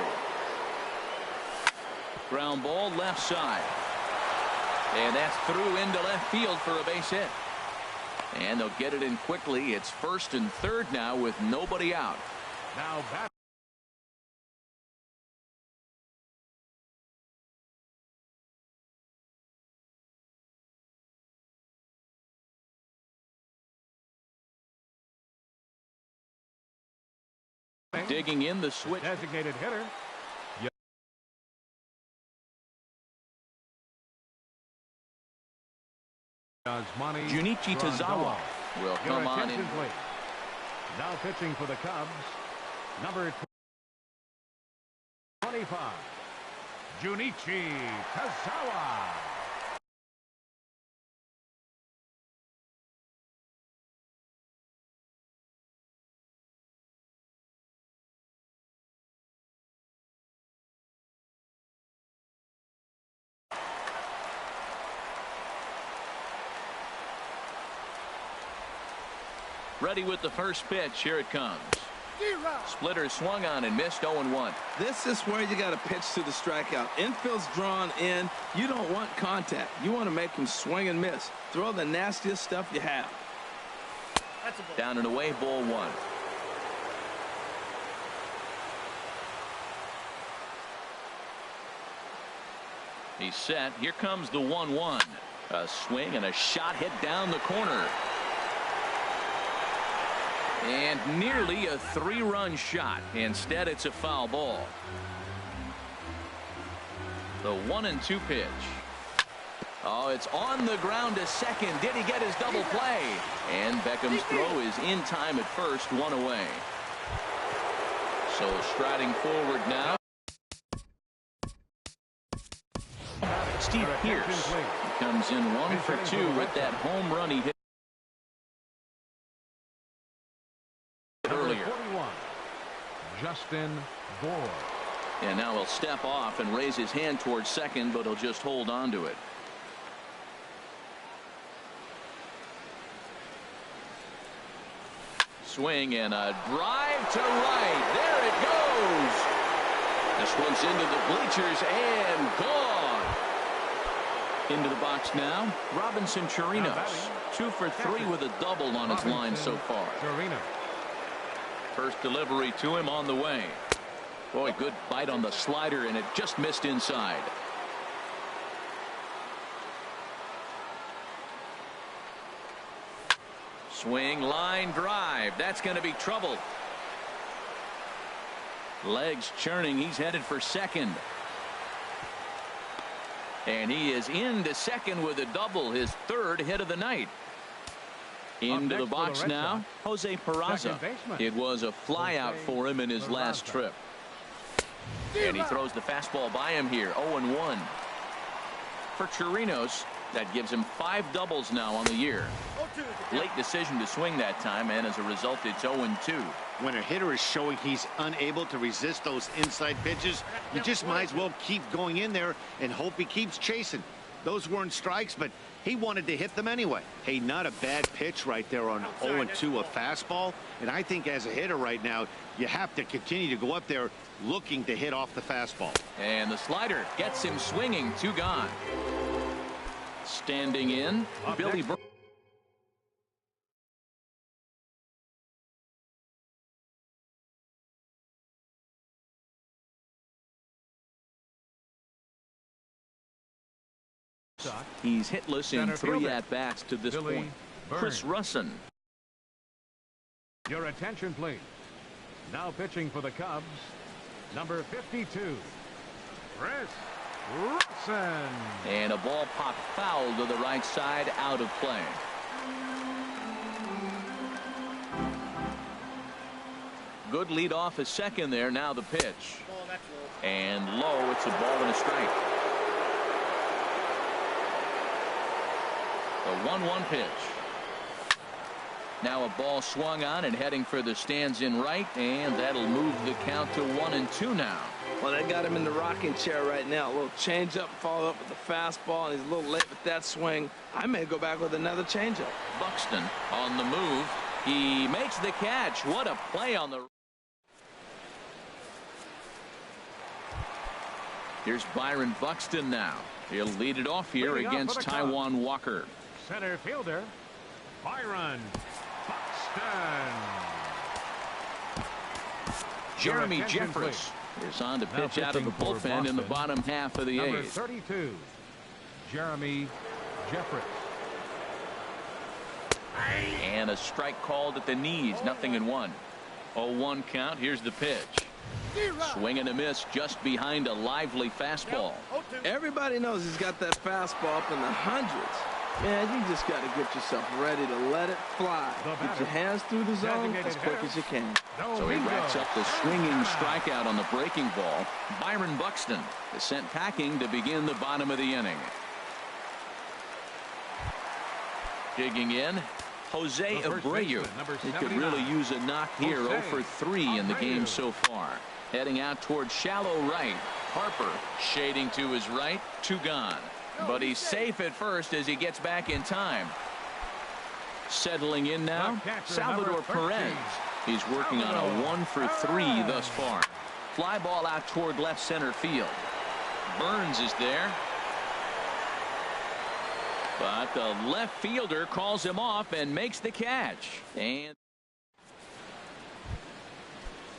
S1: Ground ball left side. And that's through into left field for a base hit. And they'll get it in quickly. It's 1st and 3rd now with nobody out.
S2: Now back.
S1: Digging in the switch.
S2: Designated hitter.
S1: Junichi Tazawa will come on in.
S2: Please. Now pitching for the Cubs, number 25, Junichi Tazawa.
S1: Ready with the first pitch. Here it comes. Splitter swung on and missed 0-1.
S3: This is where you got to pitch to the strikeout. Infield's drawn in. You don't want contact. You want to make him swing and miss. Throw the nastiest stuff you have.
S1: Down and away, ball 1. He's set. Here comes the 1-1. A swing and a shot hit down the corner. And nearly a 3-run shot. Instead, it's a foul ball. The 1-2 pitch. Oh, it's on the ground to second. Did he get his double play? And Beckham's throw is in time at first, 1 away. So striding forward now. Steve Pearce. He comes in 1 for 2 with that home run he hit earlier.
S2: 41, Justin Bohr.
S1: And now he'll step off and raise his hand towards second, but he'll just hold on to it. Swing and a drive to right. There it goes. This one's into the bleachers and gone. Into the box now, Robinson Chirinos. 2 for 3 with a double on his line so far. First delivery to him on the way. Boy, good bite on the slider, and it just missed inside. Swing, line drive. That's going to be trouble. Legs churning. He's headed for second. And he is into second with a double, his 3rd hit of the night. Into the box now, Jose Peraza. It was a flyout for him in his last trip. And he throws the fastball by him here, 0-1. For Chirinos, that gives him 5 doubles now on the year. Late decision to swing that time, and as a result, it's 0-2.
S4: When a hitter is showing he's unable to resist those inside pitches, you just might as well keep going in there and hope he keeps chasing. Those weren't strikes, but he wanted to hit them anyway. Hey, not a bad pitch right there on 0-2, a fastball. And I think as a hitter right now, you have to continue to go up there looking to hit off the fastball.
S1: And the slider gets him swinging, 2 gone. Standing in, Billy Burke. He's hitless in 3 at-bats to this point. Chris Russin.
S2: Your attention, please. Now pitching for the Cubs, number 52, Chris Russin.
S1: And a ball popped foul to the right side, out of play. Good lead off a second there. Now the pitch. And low. It's a ball and a strike. The 1-1 pitch. Now a ball swung on and heading for the stands in right, and that'll move the count to 1-2 now.
S3: Well, they got him in the rocking chair right now. A little changeup, followed up with the fastball, and he's a little late with that swing. I may go back with another changeup.
S1: Buxton on the move. He makes the catch. What a play on the. Here's Byron Buxton now. He'll lead it off here against Taijuan Walker.
S2: Center fielder, Byron Buxton.
S1: Jeremy Jeffress is on to pitch out of the bullpen in the bottom half of the 8th.
S2: Number 32, Jeremy Jeffress.
S1: And a strike called at the knees, 0-1. 0-1 count. Here's the pitch. Swing and a miss just behind a lively fastball.
S3: Everybody knows he's got that fastball up in the hundreds. Man, you just got to get yourself ready to let it fly. Get your hands through the zone as quick as you can.
S1: So he racks up the swinging strikeout on the breaking ball. Byron Buxton is sent packing to begin the bottom of the inning. Digging in, Jose Abreu. He could really use a knock here. 0 for 3 in the game so far. Heading out towards shallow right. Harper shading to his right. 2 gone. But he's safe at first as he gets back in time. Settling in now, Salvador Perez. He's working on a 1-for-3 thus far. Fly ball out toward left center field. Burns is there. But the left fielder calls him off and makes the catch. And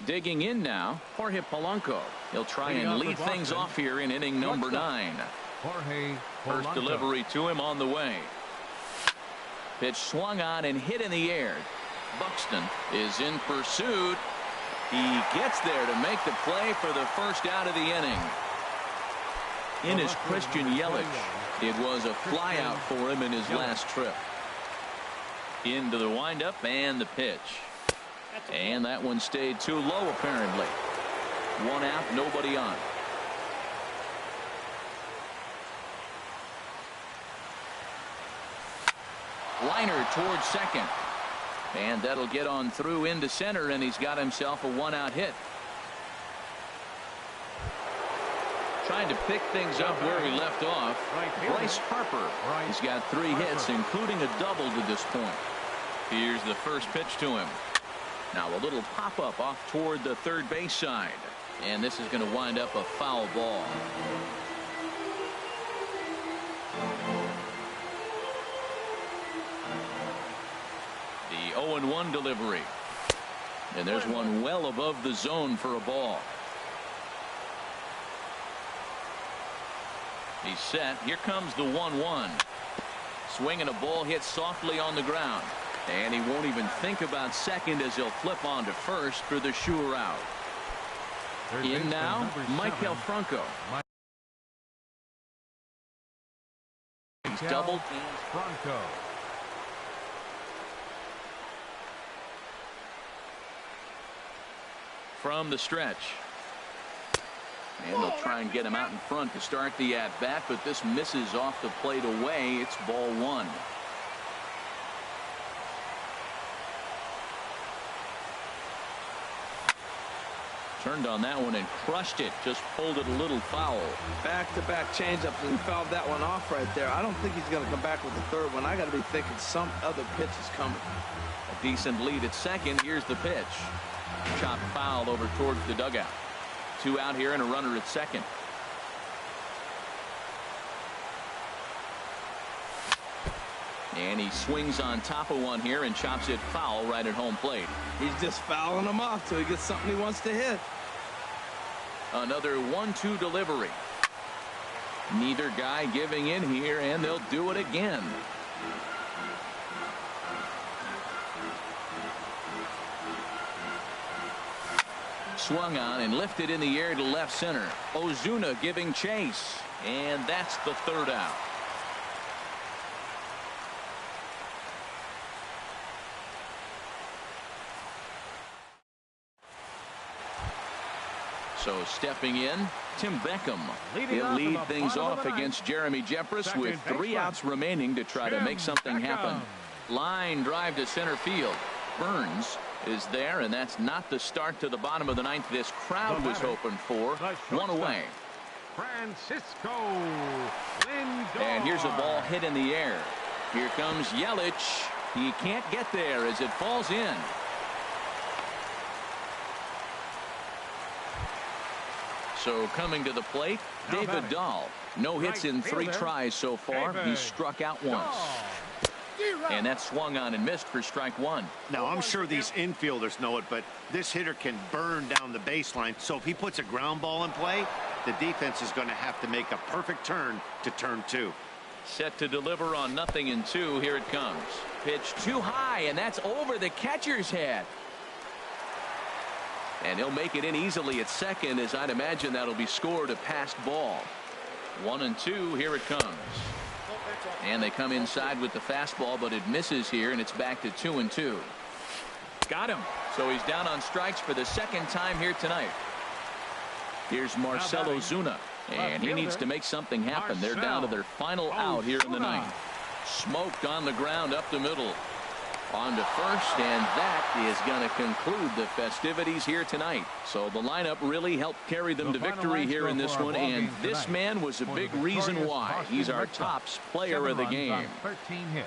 S1: digging in now, Jorge Polanco. He'll try and lead things off here in inning number 9. First delivery to him on the way. Pitch swung on and hit in the air. Buxton is in pursuit. He gets there to make the play for the first out of the inning. In is Christian Yelich. It was a flyout for him in his last trip. Into the windup and the pitch. And that one stayed too low apparently. 1 out, nobody on. Liner towards second. And that'll get on through into center, and he's got himself a 1-out hit. Trying to pick things up where he left off. Bryce Harper. He's got 3 hits, including a double to this point. Here's the first pitch to him. Now a little pop-up off toward the third base side. And this is going to wind up a foul ball. The 0-1 delivery. And there's one well above the zone for a ball. He's set. Here comes the 1-1. Swinging a ball hit softly on the ground. And he won't even think about second as he'll flip on to first for the sure out. In now, Michael Franco. He's doubled.
S2: Franco.
S1: From the stretch. And they'll try and get him out in front to start the at-bat, but this misses off the plate away. It's ball 1. Turned on that one and crushed it. Just pulled it a little foul.
S3: Back-to-back changeups, and he fouled that one off right there. I don't think he's going to come back with the third one. I got to be thinking some other pitch is coming.
S1: A decent lead at second. Here's the pitch. Chopped foul over towards the dugout. 2 out here and a runner at second. And he swings on top of one here and chops it foul right at home plate.
S3: He's just fouling them off till he gets something he wants to hit.
S1: Another 1-2 delivery. Neither guy giving in here, and they'll do it again. Swung on and lifted in the air to left center. Ozuna giving chase, and that's the 3rd out. So stepping in, Tim Beckham. He'll lead things off against Jeremy Jeffress with 3 outs remaining to try to make something happen. Line drive to center field. Burns is there, and that's not the start to the bottom of the 9th this crowd was hoping for. 1 away.
S2: Francisco Lindor.
S1: And here's a ball hit in the air. Here comes Yelich. He can't get there as it falls in. So coming to the plate, David Dahl. No hits in 3 tries so far. He's struck out once. And that swung on and missed for strike 1.
S4: Now, I'm sure these infielders know it, but this hitter can burn down the baseline. So if he puts a ground ball in play, the defense is going to have to make a perfect turn to turn 2.
S1: Set to deliver on 0-2. Here it comes. Pitch too high, and that's over the catcher's head. And he'll make it in easily at second, as I'd imagine that'll be scored a passed ball. 1-2. Here it comes. And they come inside with the fastball, but it misses here, and it's back to 2-2. Got him. So he's down on strikes for the 2nd time here tonight. Here's Marcell Ozuna, and he needs to make something happen. They're down to their final out here in the 9th. Smoked on the ground up the middle. On to first, and that is going to conclude the festivities here tonight. So the lineup really helped carry them to victory here in this one, and this man was a big reason why. He's our top player of the game.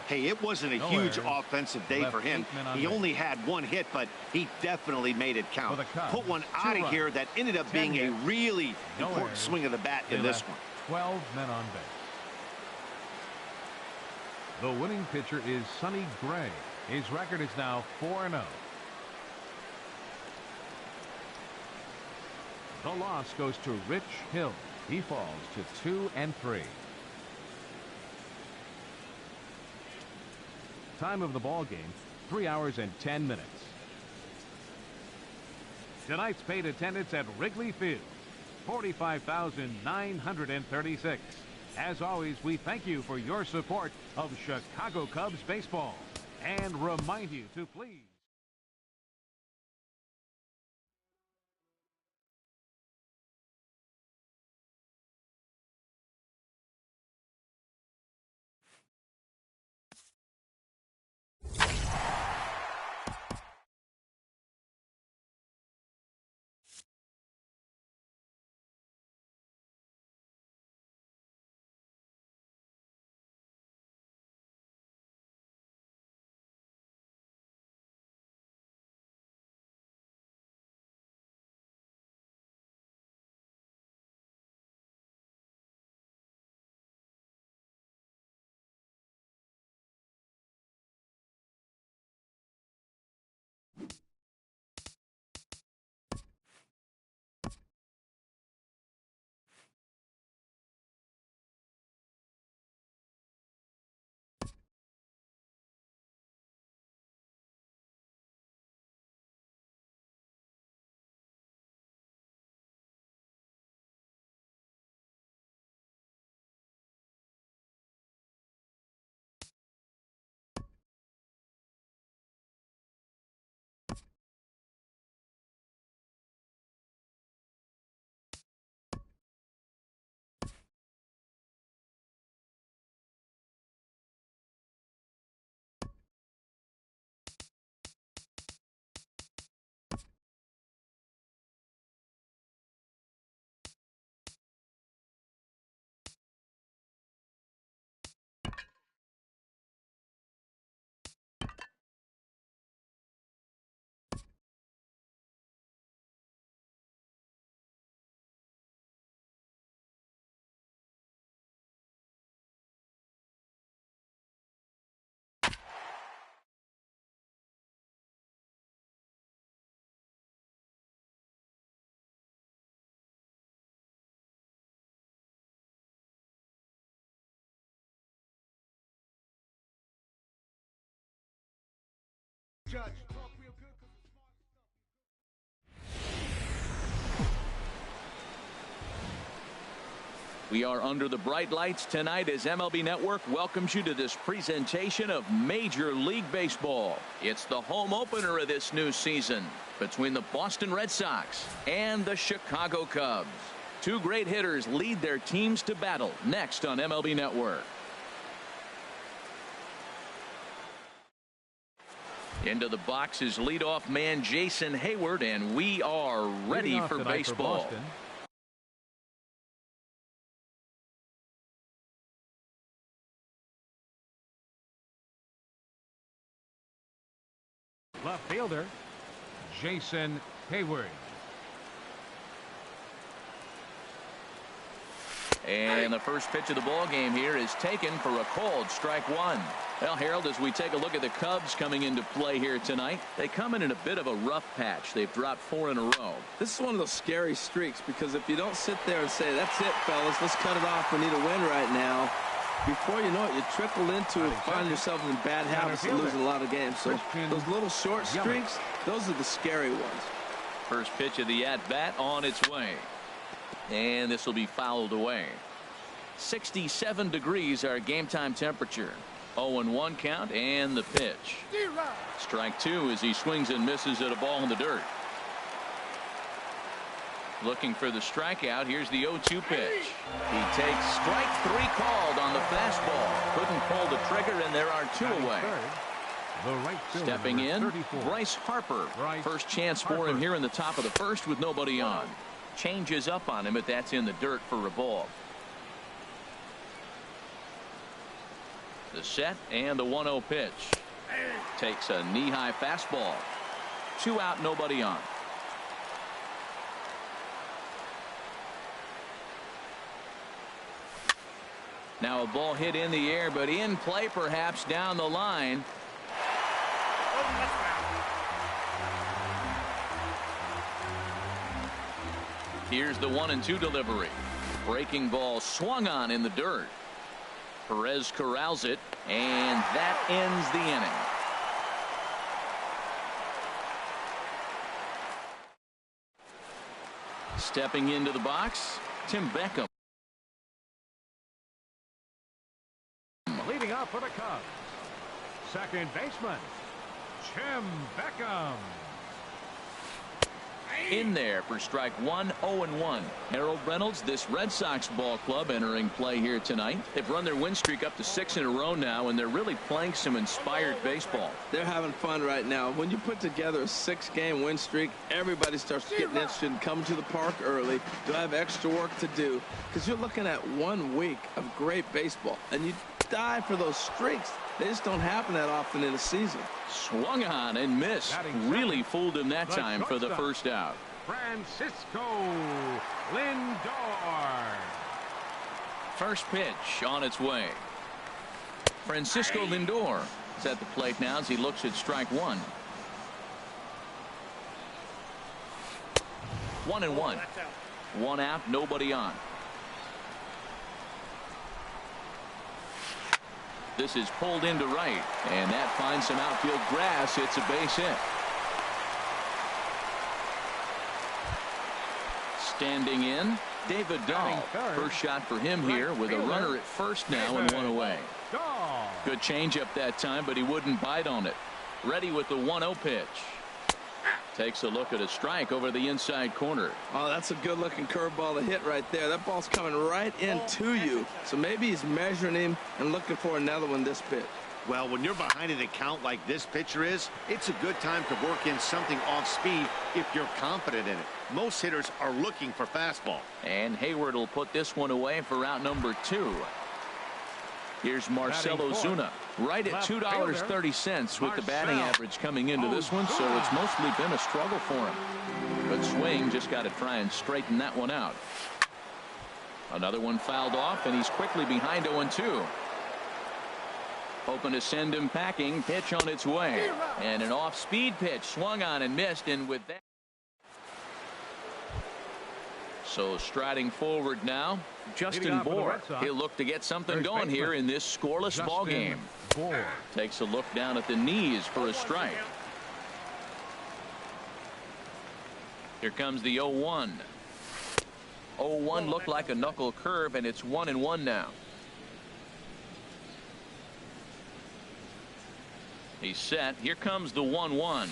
S4: Hey, it wasn't a huge offensive day for him. He only had one hit, but he definitely made it count. Put one out of here that ended up being a really important swing of the bat in this one.
S2: 12 men on base. The winning pitcher is Sonny Gray. His record is now 4-0. The loss goes to Rich Hill. He falls to 2-3. Time of the ball game, 3 hours and 10 minutes. Tonight's paid attendance at Wrigley Field, 45,936. As always, we thank you for your support of Chicago Cubs baseball and remind you to please.
S1: We are under the bright lights tonight as MLB Network welcomes you to this presentation of Major League Baseball. It's the home opener of this new season between the Boston Red Sox and the Chicago Cubs. Two great hitters lead their teams to battle next on MLB Network. Into the box is leadoff man Jason Hayward, and we are ready for baseball.
S2: Left fielder, Jason Hayward.
S1: And the first pitch of the ball game here is taken for a called strike one. Well, Harold, as we take a look at the Cubs coming into play here tonight, they come in a bit of a rough patch. They've dropped 4 in a row.
S3: This is one of those scary streaks, because if you don't sit there and say, that's it, fellas, let's cut it off, we need a win right now, before you know it, you trickle into it, find yourself in bad habits and losing a lot of games. So those little short streaks, those are the scary ones.
S1: First pitch of the at-bat on its way. And this will be fouled away. 67 degrees our game time temperature. 0-1 count, and the pitch. Strike two as he swings and misses at a ball in the dirt. Looking for the strikeout. Here's the 0-2 pitch. He takes strike three called on the fastball. Couldn't pull the trigger, and there are two away.
S2: The right fielder,
S1: Stepping in,
S2: 34.
S1: Bryce Harper.
S2: Bryce
S1: First chance for
S2: Harper.
S1: him here in the top of the first with nobody on. Changes up on him, but that's in the dirt for a ball. The set and the 1-0 pitch. Takes a knee-high fastball. 2 out, nobody on. Now a ball hit in the air, but in play perhaps down the line. Here's the 1-2 delivery. Breaking ball swung on in the dirt. Perez corrals it, and that ends the inning. Stepping into the box, Tim Beckham.
S2: Leading up for the Cubs, second baseman, Tim Beckham.
S1: In there for strike one, 0-1. Harold Reynolds, this Red Sox ball club entering play here tonight. They've run their win streak up to 6 in a row now, and they're really playing some inspired baseball.
S3: They're having fun right now. When you put together a 6-game win streak, everybody starts getting interested in coming to the park early. You'll have extra work to do because you're looking at 1 week of great baseball, and you die for those streaks. They just don't happen that often in a season.
S1: Swung on and missed. Really fooled him that time for the first out.
S2: Francisco Lindor.
S1: First pitch on its way. Francisco Lindor is at the plate now as he looks at strike one. 1-1. 1 out, nobody on. This is pulled into right, and that finds some outfield grass. It's a base hit. Standing in, David Dahl. First shot for him here with a runner at first now and 1 away. Good changeup that time, but he wouldn't bite on it. Ready with the 1-0 pitch. Takes a look at a strike over the inside corner.
S3: Oh, that's a good-looking curveball to hit right there. That ball's coming right into you. So maybe he's measuring him and looking for another one this pitch.
S4: Well, when you're behind an account like this pitcher is, it's a good time to work in something off speed if you're confident in it. Most hitters are looking for fastball.
S1: And Hayward will put this one away for out number 2. Here's Marcell Ozuna, right at $2.30 with the batting average coming into this one, so it's mostly been a struggle for him. Good swing, just got to try and straighten that one out. Another one fouled off, and he's quickly behind 0-2. Hoping to send him packing. Pitch on its way, and an off-speed pitch swung on and missed, and with that. So striding forward now, Justin Bour. He'll look to get something going here in this scoreless ball game. Takes a look down at the knees for a strike. Here comes the 0-1. 0-1 looked like a knuckle curve, and it's 1-1 now. He's set. Here comes the 1-1.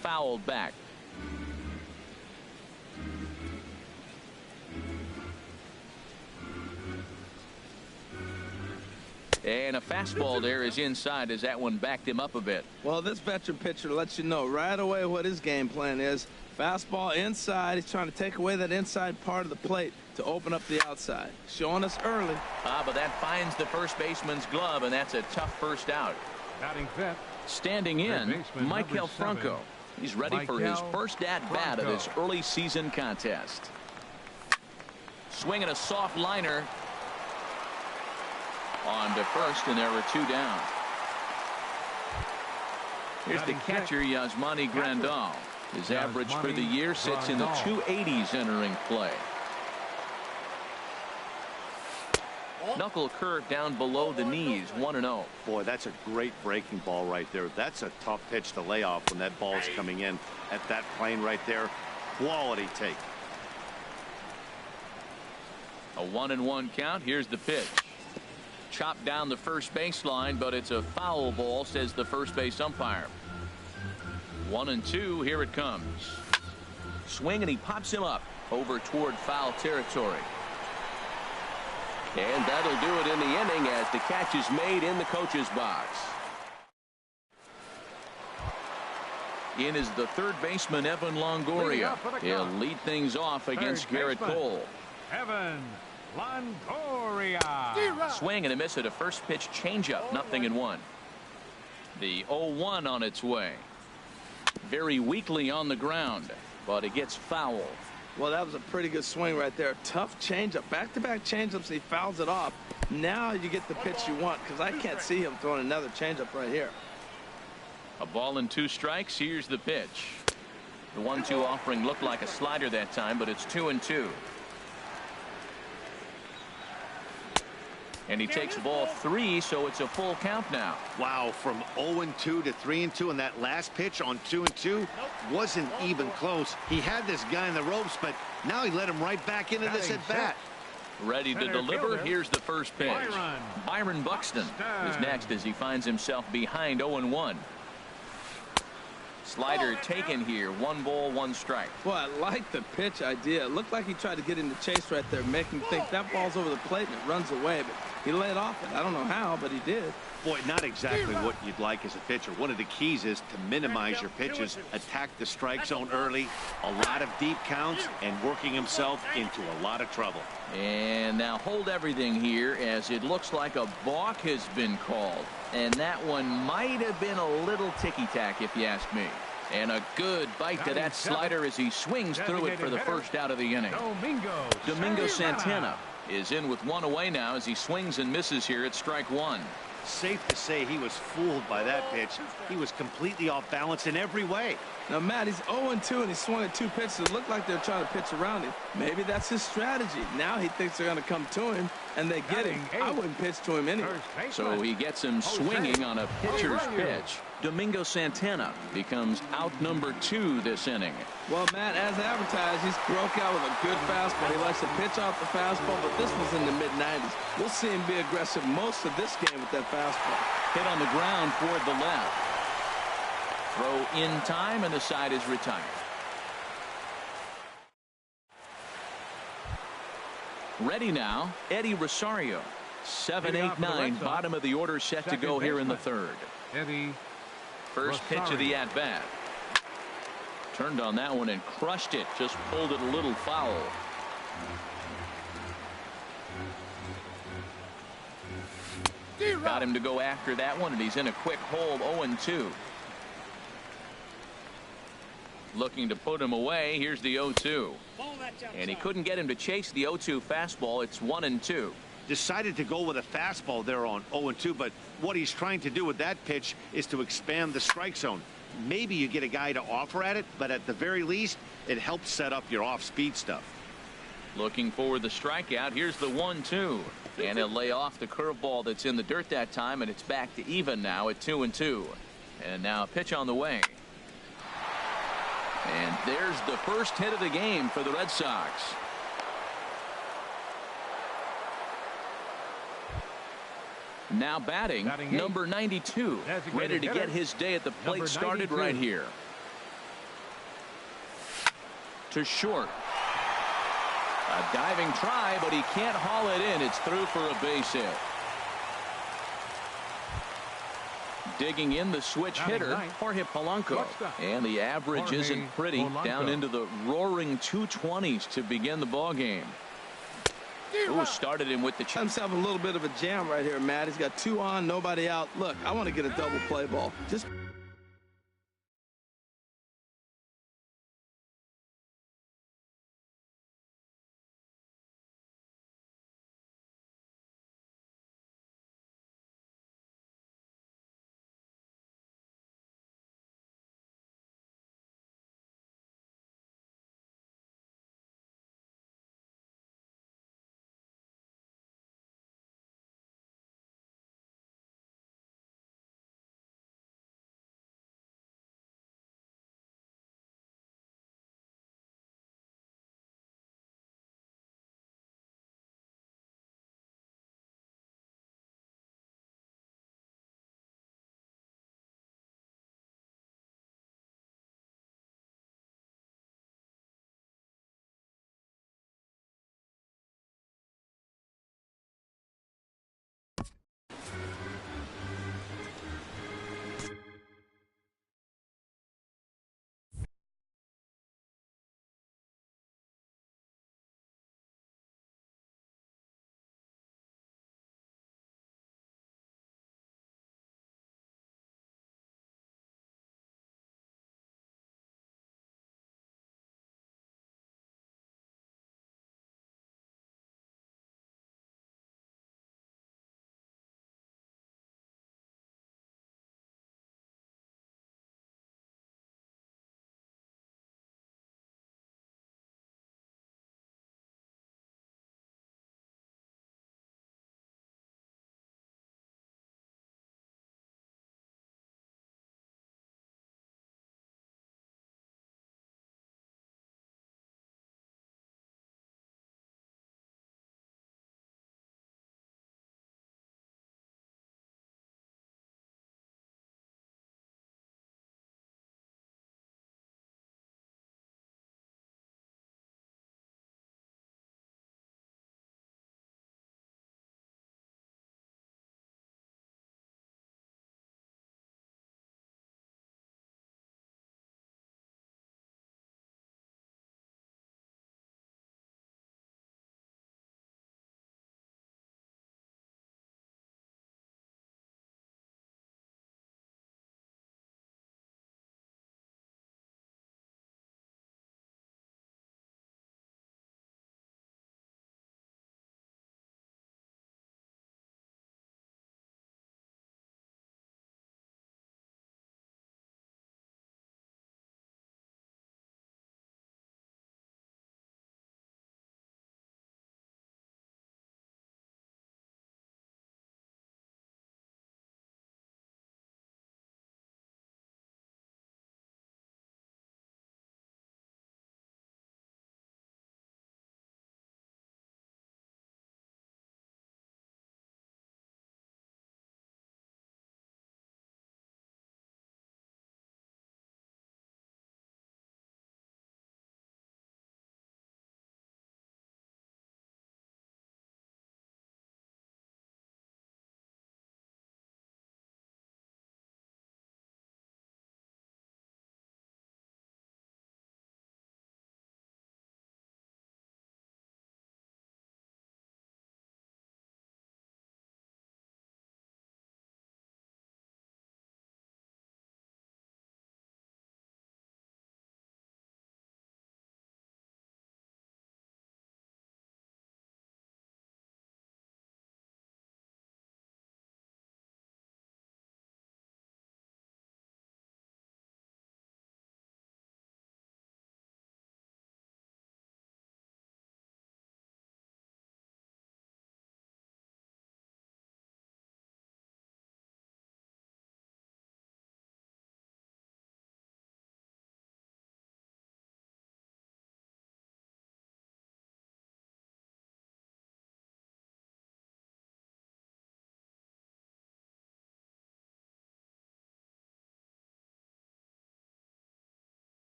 S1: Fouled back. And a fastball there is inside as that one backed him up a bit.
S3: Well, this veteran pitcher lets you know right away what his game plan is. Fastball inside. He's trying to take away that inside part of the plate to open up the outside. Showing us early.
S1: But that finds the first baseman's glove, and that's a tough first out.
S2: Batting fifth.
S1: Standing in, Maikel Franco. He's ready for his first at-bat of this early season contest. Swinging a soft liner. On to first, and there were 2 down. Here's the catcher, Yasmani Grandal. His average for the year sits in the 280s entering play. Knuckle curve down below the knees, 1-0.
S4: Boy, that's a great breaking ball right there. That's a tough pitch to lay off when that ball is coming in at that plane right there. Quality take.
S1: A 1-1 count. Here's the pitch. Chopped down the first baseline, but it's a foul ball, says the first base umpire. 1-2. Here it comes. Swing, and he pops him up over toward foul territory. And that'll do it in the inning as the catch is made in the coach's box. In is the third baseman, Evan Longoria. He'll lead things off against Garrett Cole.
S2: Evan Longoria.
S1: Swing and a miss at a first pitch changeup. 0-1. The 0-1 on its way. Very weakly on the ground, but it gets fouled.
S3: Well, that was a pretty good swing right there. Tough changeup. Back-to-back changeups. He fouls it off. Now you get the pitch you want, because I can't see him throwing another changeup right here.
S1: A ball and 2 strikes. Here's the pitch. The 1-2 offering looked like a slider that time, but it's 2-2. And he takes ball 3, so it's a full count now.
S4: Wow, from 0-2 to 3-2, and that last pitch on 2-2 wasn't even close. He had this guy in the ropes, but now he let him right back into this at bat.
S1: Ready to deliver. Here's the first pitch. Byron Buxton is next as he finds himself behind 0-1. Slider taken here. 1 ball, 1 strike.
S3: Well, I like the pitch idea. It looked like he tried to get into chase right there, making him think that ball's over the plate and it runs away, but he laid off it. I don't know how, but he did.
S4: Boy, not exactly what you'd like as a pitcher. One of the keys is to minimize your pitches, attack the strike zone early, a lot of deep counts, and working himself into a lot of trouble.
S1: And now hold everything here, as it looks like a balk has been called. And that one might have been a little ticky-tack, if you ask me. And a good bite to that slider as he swings through it for the first out of the inning. Domingo Santana is in with 1 away now as he swings and misses here at strike 1.
S4: Safe to say he was fooled by that pitch. He was completely off balance in every way.
S3: Now, Matt, he's 0-2 and he swung at 2 pitches. It looked like they're trying to pitch around him. Maybe that's his strategy. Now he thinks they're going to come to him, and they get him. I wouldn't pitch to him anyway.
S1: So he gets him swinging on a pitcher's pitch. Domingo Santana becomes out number 2 this inning.
S3: Well, Matt, as advertised, he's broke out with a good fastball. He likes to pitch off the fastball, but this was in the mid-90s. We'll see him be aggressive most of this game with that fastball.
S1: Hit on the ground toward the left. Throw in time, and the side is retired. Ready now, Eddie Rosario. 7-8-9, bottom of the order set to go here in the third.
S2: Eddie
S1: First pitch of the at-bat. Turned on that one and crushed it. Just pulled it a little foul. Got him to go after that one, and he's in a quick hole. 0-2. Looking to put him away. Here's the 0-2. And he couldn't get him to chase the 0-2 fastball. It's 1-2.
S4: Decided to go with a fastball there on 0-2, but what he's trying to do with that pitch is to expand the strike zone. Maybe you get a guy to offer at it, but at the very least, it helps set up your off-speed stuff.
S1: Looking for the strikeout. Here's the 1-2. And he'll lay off the curveball that's in the dirt that time, and it's back to even now at 2-2. And now a pitch on the way. And there's the first hit of the game for the Red Sox. Now batting number 92. Ready to get his day at the plate started right here. To short. A diving try, but he can't haul it in. It's through for a base hit. Digging in the switch hitter, Jorge Polanco. And the average isn't pretty. Down into the roaring 220s to begin the ball game. Ooh, started him with the
S3: himself a little bit of a jam right here, Matt. He's got 2 on, nobody out. Look, I want to get a double play ball. Just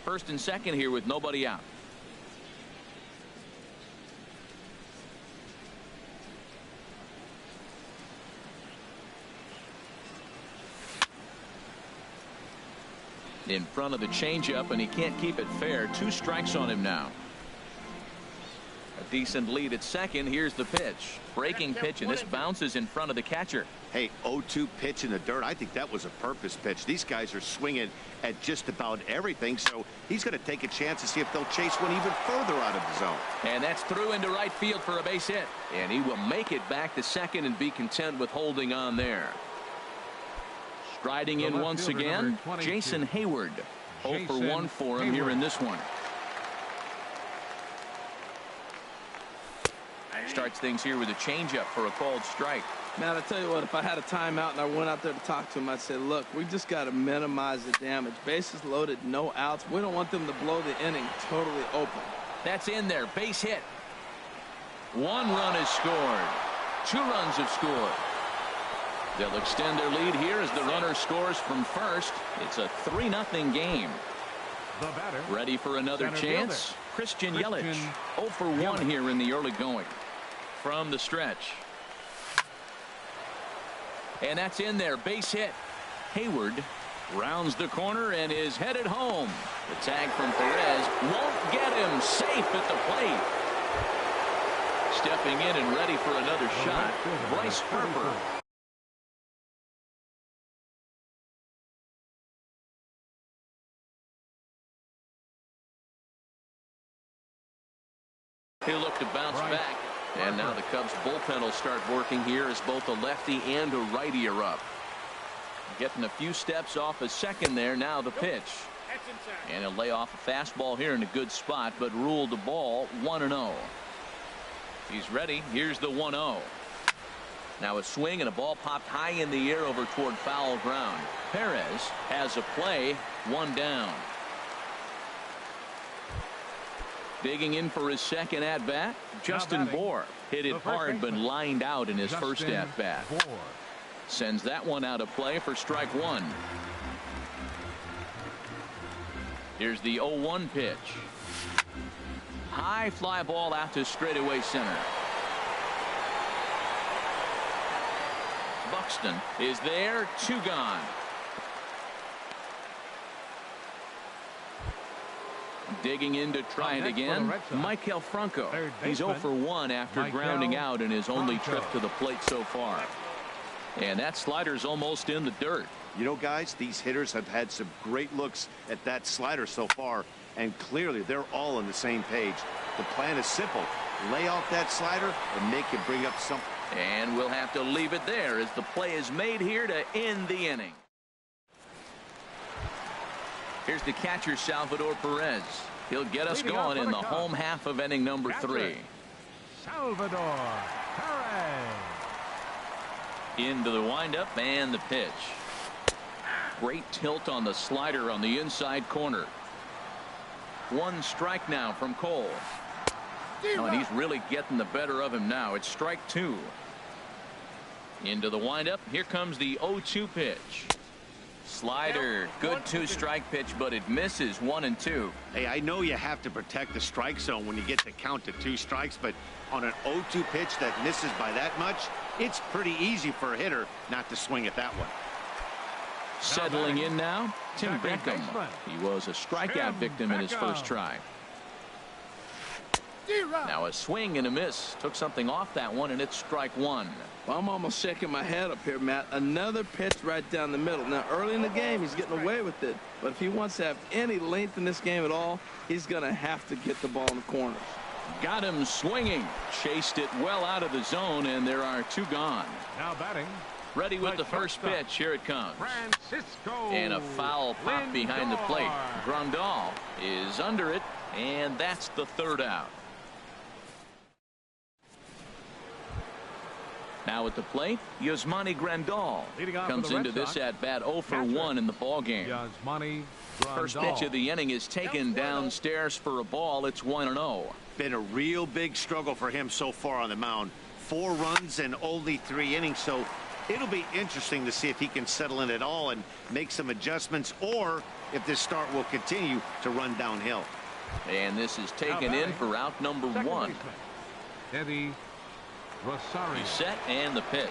S1: First and second here with nobody out. In front of the changeup, and he can't keep it fair. 2 strikes on him now. A decent lead at second. Here's the pitch. Breaking pitch, and this bounces in front of the catcher.
S4: Hey, 0-2 pitch in the dirt. I think that was a purpose pitch. These guys are swinging at just about everything, so he's going to take a chance to see if they'll chase one even further out of the zone.
S1: And that's through into right field for a base hit. And he will make it back to second and be content with holding on there. Striding in once again, Jason Hayward. 0 for 1 for him here in this one. Starts things here with a changeup for a called strike.
S3: Matt, I tell you what, if I had a timeout and I went out there to talk to him, I'd say, look, we just got to minimize the damage. Bases loaded, no outs. We don't want them to blow the inning totally open.
S1: That's in there. Base hit. 1 run is scored. 2 runs have scored. They'll extend their lead here as the runner scores from first. It's a 3-0 game.
S2: The batter,
S1: ready for another chance. Christian Yelich. 0 for 1 here in the early going. From the stretch. And that's in there. Base hit. Hayward rounds the corner and is headed home. The tag from Perez won't get him. Safe at the plate. Stepping in and ready for another shot, Bryce Harper. He'll look to bounce back. And now the Cubs bullpen will start working here as both a lefty and a righty are up. Getting a few steps off a second there. Now the pitch. And he'll lay off a fastball here in a good spot, but ruled the ball 1-0. He's ready. Here's the 1-0. Now a swing and a ball popped high in the air over toward foul ground. Perez has a play. 1 down. Digging in for his second at-bat, Justin Bour. Hit it hard but lined out in his first at-bat. Sends that one out of play for strike 1. Here's the 0-1 pitch. High fly ball out to straightaway center. Buxton is there. 2 gone. Digging in to try it again, Maikel Franco. He's 0 for 1 after grounding out in his only trip to the plate so far. And that slider's almost in the dirt.
S4: You know, guys, these hitters have had some great looks at that slider so far, and clearly they're all on the same page. The plan is simple. Lay off that slider and make him bring up something.
S1: And we'll have to leave it there as the play is made here to end the inning. Here's the catcher, Salvador Perez. He'll get us going in the home half of inning number 3.
S2: Salvador Perez.
S1: Into the windup and the pitch. Great tilt on the slider on the inside corner. 1 strike now from Cole. Oh, and he's really getting the better of him now. It's strike 2. Into the windup. Here comes the 0-2 pitch. Slider, good 2-strike pitch, but it misses. 1 and 2.
S4: Hey, I know you have to protect the strike zone when you get to count to 2 strikes, but on an 0-2 pitch that misses by that much, it's pretty easy for a hitter not to swing at that one.
S1: Settling in now, Tim Beckham. He was a strikeout victim in his first try. Now a swing and a miss. Took something off that one, and it's strike 1.
S3: Well, I'm almost shaking my head up here, Matt. Another pitch right down the middle. Now, early in the game, he's getting away with it. But if he wants to have any length in this game at all, he's going to have to get the ball in the corners.
S1: Got him swinging. Chased it well out of the zone, and there are 2 gone.
S2: Now batting.
S1: Ready with the first pitch. Here it comes.
S2: Francisco
S1: And a foul pop behind the plate. Grandal is under it, and that's the 3rd out. Now at the plate, Yasmani Grandal comes into this at-bat 0 for 1 in the ballgame. First pitch of the inning is taken downstairs for a ball. It's 1-0.
S4: Been a real big struggle for him so far on the mound. 4 runs and only 3 innings, so It'll be interesting to see if he can settle in at all and make some adjustments, or if this start will continue to run downhill.
S1: And this is taken in for out number 1.
S2: Eddie Rosario.
S1: He's set, and the pitch.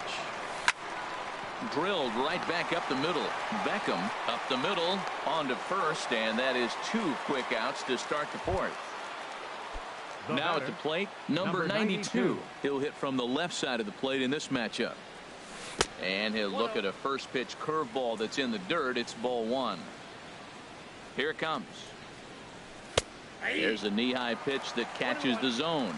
S1: Drilled right back up the middle. Beckham up the middle on to first, and that is 2 quick outs to start the 4th. Now at the plate, number 92. He'll hit from the left side of the plate in this matchup. And he'll look at a first pitch curveball that's in the dirt. It's ball 1. Here it comes. There's a knee-high pitch that catches the zone.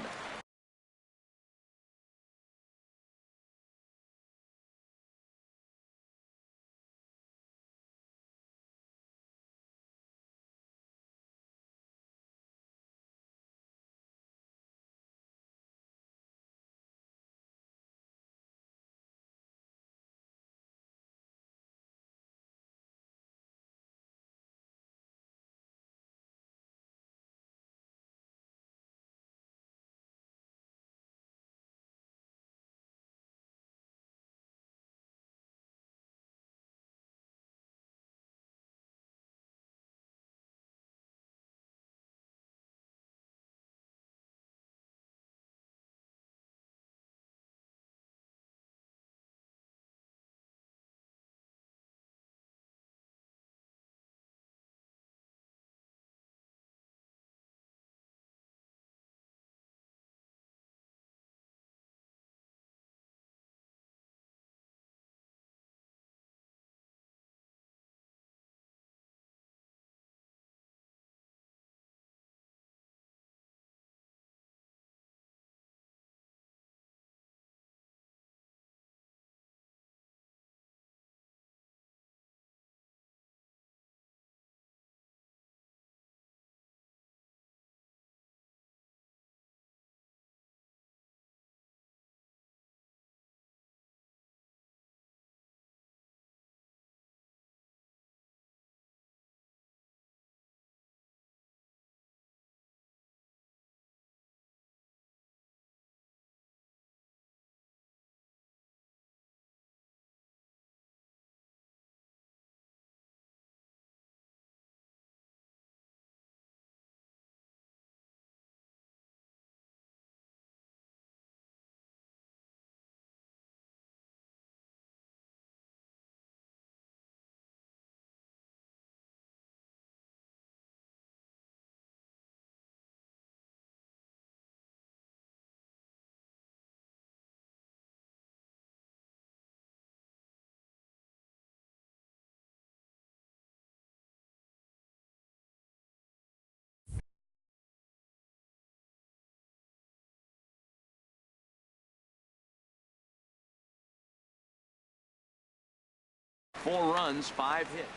S1: Four runs, 5 hits.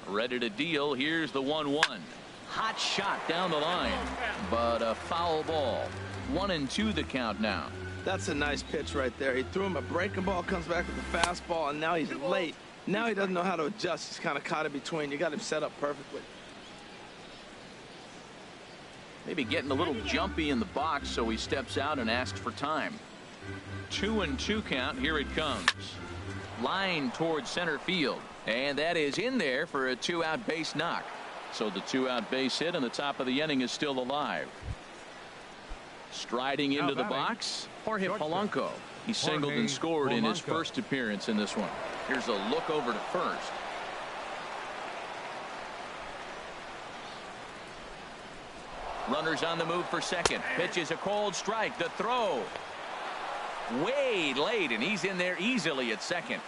S1: Ready to deal. Here's the 1-1. Hot shot down the line, but a foul ball. 1-2 the count now.
S3: That's a nice pitch right there. He threw him a breaking ball, comes back with a fastball, and now he's late. Now he doesn't know how to adjust. He's kind of caught in between. You got him set up perfectly.
S1: Maybe getting a little jumpy in the box, so he steps out and asks for time. 2-2 count. Here it comes. Line towards center field, and that is in there for a 2-out base knock. So the 2-out base hit and the top of the inning is still alive. Striding into the box, Jorge Polanco. He singled and scored in his first appearance in this one. Here's a look over to first. Runners on the move for second. Pitch is a cold strike. The throw way late, and he's in there easily at second.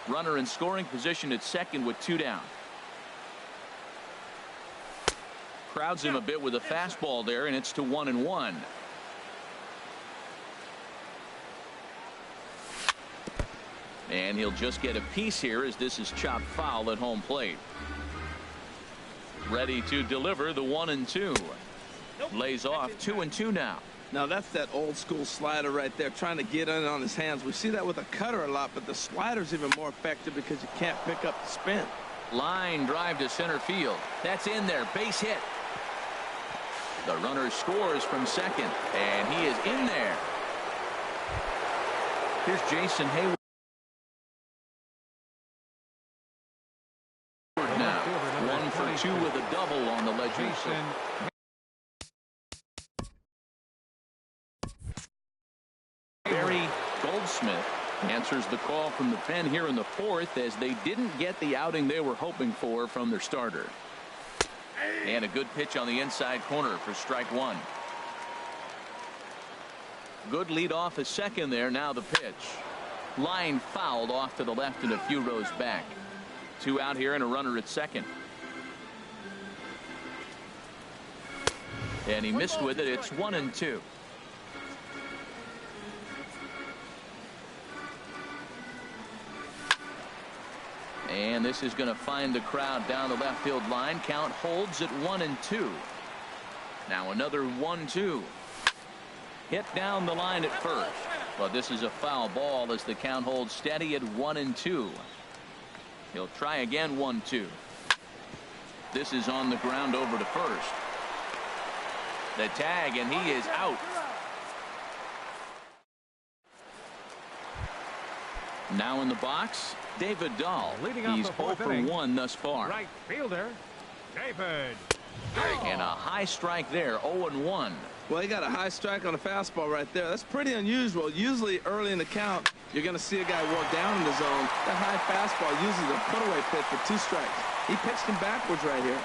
S1: Runner in scoring position at second with 2 down. Crowds him a bit with a fastball there, and it's to 1-1. And he'll just get a piece here as this is chopped foul at home plate. Ready to deliver the 1-2. Lays off 2-2 now.
S3: Now that's that old school slider right there, trying to get in on his hands. We see that with a cutter a lot, but the slider's even more effective because you can't pick up the spin.
S1: Line drive to center field. That's in there. Base hit. The runner scores from second, and he is in there. Here's Jason Hayward now. 1 for 2 with a double on the ledger. Barry Goldsmith answers the call from the pen here in the fourth, as they didn't get the outing they were hoping for from their starter. And a good pitch on the inside corner for strike one. Good lead off a second there. Now the pitch. Line fouled off to the left and a few rows back. 2 out here and a runner at second. And he missed with it. It's 1-2. And this is going to find the crowd down the left field line. Count holds at 1-2. Now another 1-2. Hit down the line at first. But this is a foul ball as the count holds steady at 1-2. He'll try again. 1-2. This is on the ground over to first. The tag, and he is out. Now in the box, David Dahl. He's 0 for 1 thus far.
S2: Right fielder, David.
S1: And a high strike there. 0-1.
S3: Well, he got a high strike on a fastball right there. That's pretty unusual. Usually early in the count, you're going to see a guy walk down in the zone. That high fastball usually a put-away pitch for 2 strikes. He pitched him backwards right here.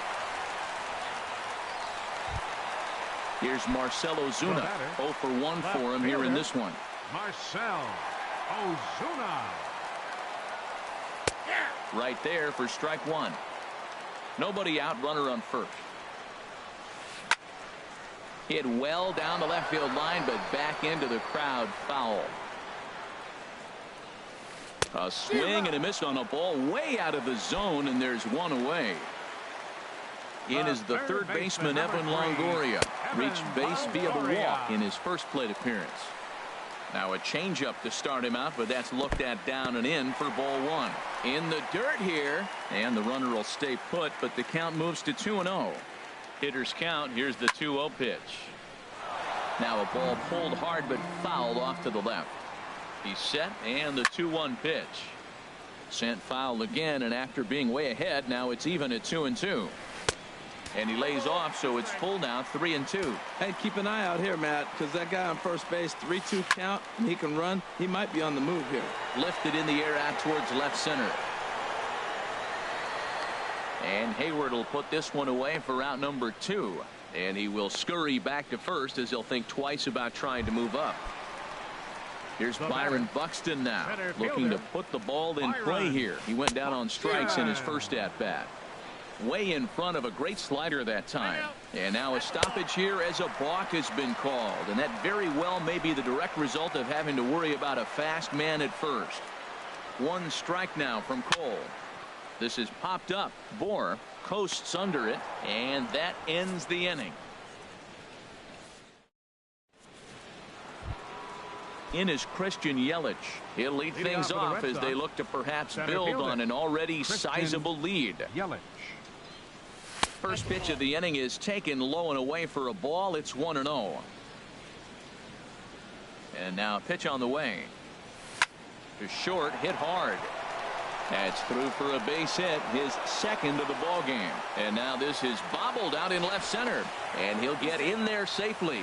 S1: Here's Marcell Ozuna. 0 for 1 for him here in this one.
S2: Marcell Ozuna.
S1: Right there for strike one. Nobody out, runner on first. Hit well down the left field line, but back into the crowd, foul. A swing and a miss on a ball way out of the zone, and there's one away. In is the third baseman, Evan Longoria. Reached base via the walk in his first plate appearance. Now a changeup to start him out, but that's looked at down and in for ball one. In the dirt here, and the runner will stay put, but the count moves to 2-0. Hitter's count. Here's the 2-0 pitch. Now a ball pulled hard but fouled off to the left. He's set, and the 2-1 pitch. Sent foul again, and after being way ahead, now it's even at 2-2. And he lays off, so it's full now, 3-2.
S3: Hey, keep an eye out here, Matt, because that guy on first base, 3-2 count, and he can run. He might be on the move here.
S1: Lifted in the air out towards left center. And Hayward will put this one away for out number 2. And he will scurry back to first as he'll think twice about trying to move up. Here's Byron Buxton now, looking to put the ball in play here. He went down on strikes in his first at-bat. Way in front of a great slider that time. And now a stoppage here as a balk has been called. And that very well may be the direct result of having to worry about a fast man at first. 1 strike now from Cole. This is popped up. Bohr coasts under it, and that ends the inning. In is Christian Yelich. He'll lead things off as they look to perhaps build on an already sizable lead.
S2: Yelich.
S1: First pitch of the inning is taken low and away for a ball. It's 1-0. And now a pitch on the way. To short, hit hard. That's through for a base hit, his second of the ball game. And now this is bobbled out in left center, and he'll get in there safely.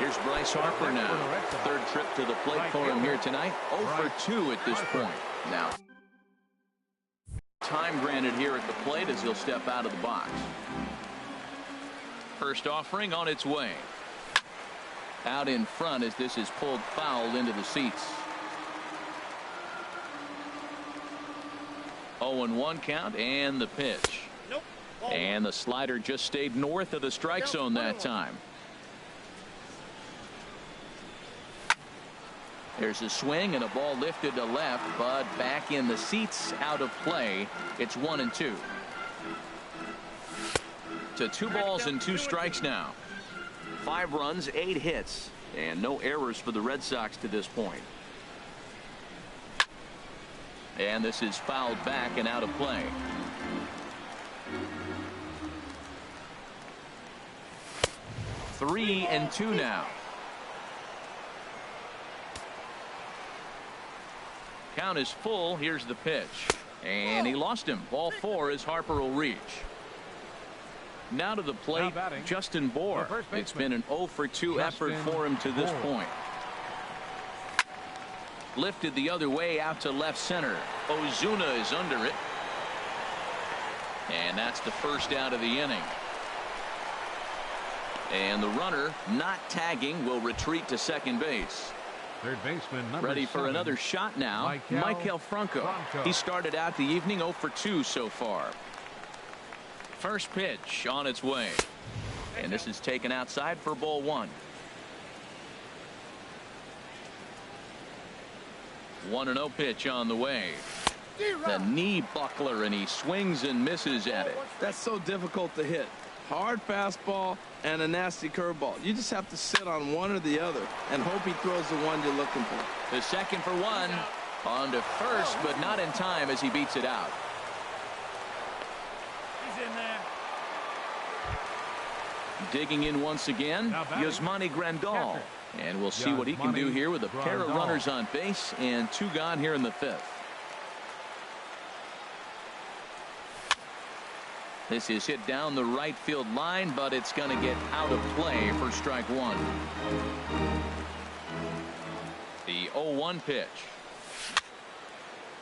S1: Here's Bryce Harper now. Third trip to the plate for him here tonight. 0 for 2 at this point. Now time granted here at the plate as he'll step out of the box. First offering on its way. Out in front as this is pulled foul into the seats. 0-1 count, and the pitch. And the slider just stayed north of the strike zone that time. There's a swing and a ball lifted to left, but back in the seats, out of play. It's 1-2. To 2 balls and 2 strikes now. 5 runs, 8 hits, and no errors for the Red Sox to this point. And this is fouled back and out of play. Three and two now. Count is full. Here's the pitch. And he lost him. Ball four as Harper will reach. Now to the plate, Justin Bohr. It's been an 0 for 2 effort for him to this point. Lifted the other way out to left center. Ozuna is under it. And that's the first out of the inning. And the runner, not tagging, will retreat to second base.
S2: Third baseman number
S1: ready for
S2: 7,
S1: another shot now. Maikel Franco. He started out the evening 0 for 2 so far. First pitch on its way. And this is taken outside for ball one. 1-0 pitch on the way. The knee buckler, and he swings and misses at it.
S3: That's so difficult to hit. Hard fastball and a nasty curveball. You just have to sit on one or the other and hope he throws the one you're looking for.
S1: The second for one. On to first, but not in time as he beats it out.
S5: He's in there.
S1: Digging in once again, Yasmani Grandal. And we'll see what he can do here with a pair of runners on base and 2 gone here in the 5th. This is hit down the right field line, but it's going to get out of play for strike one. The 0-1 pitch.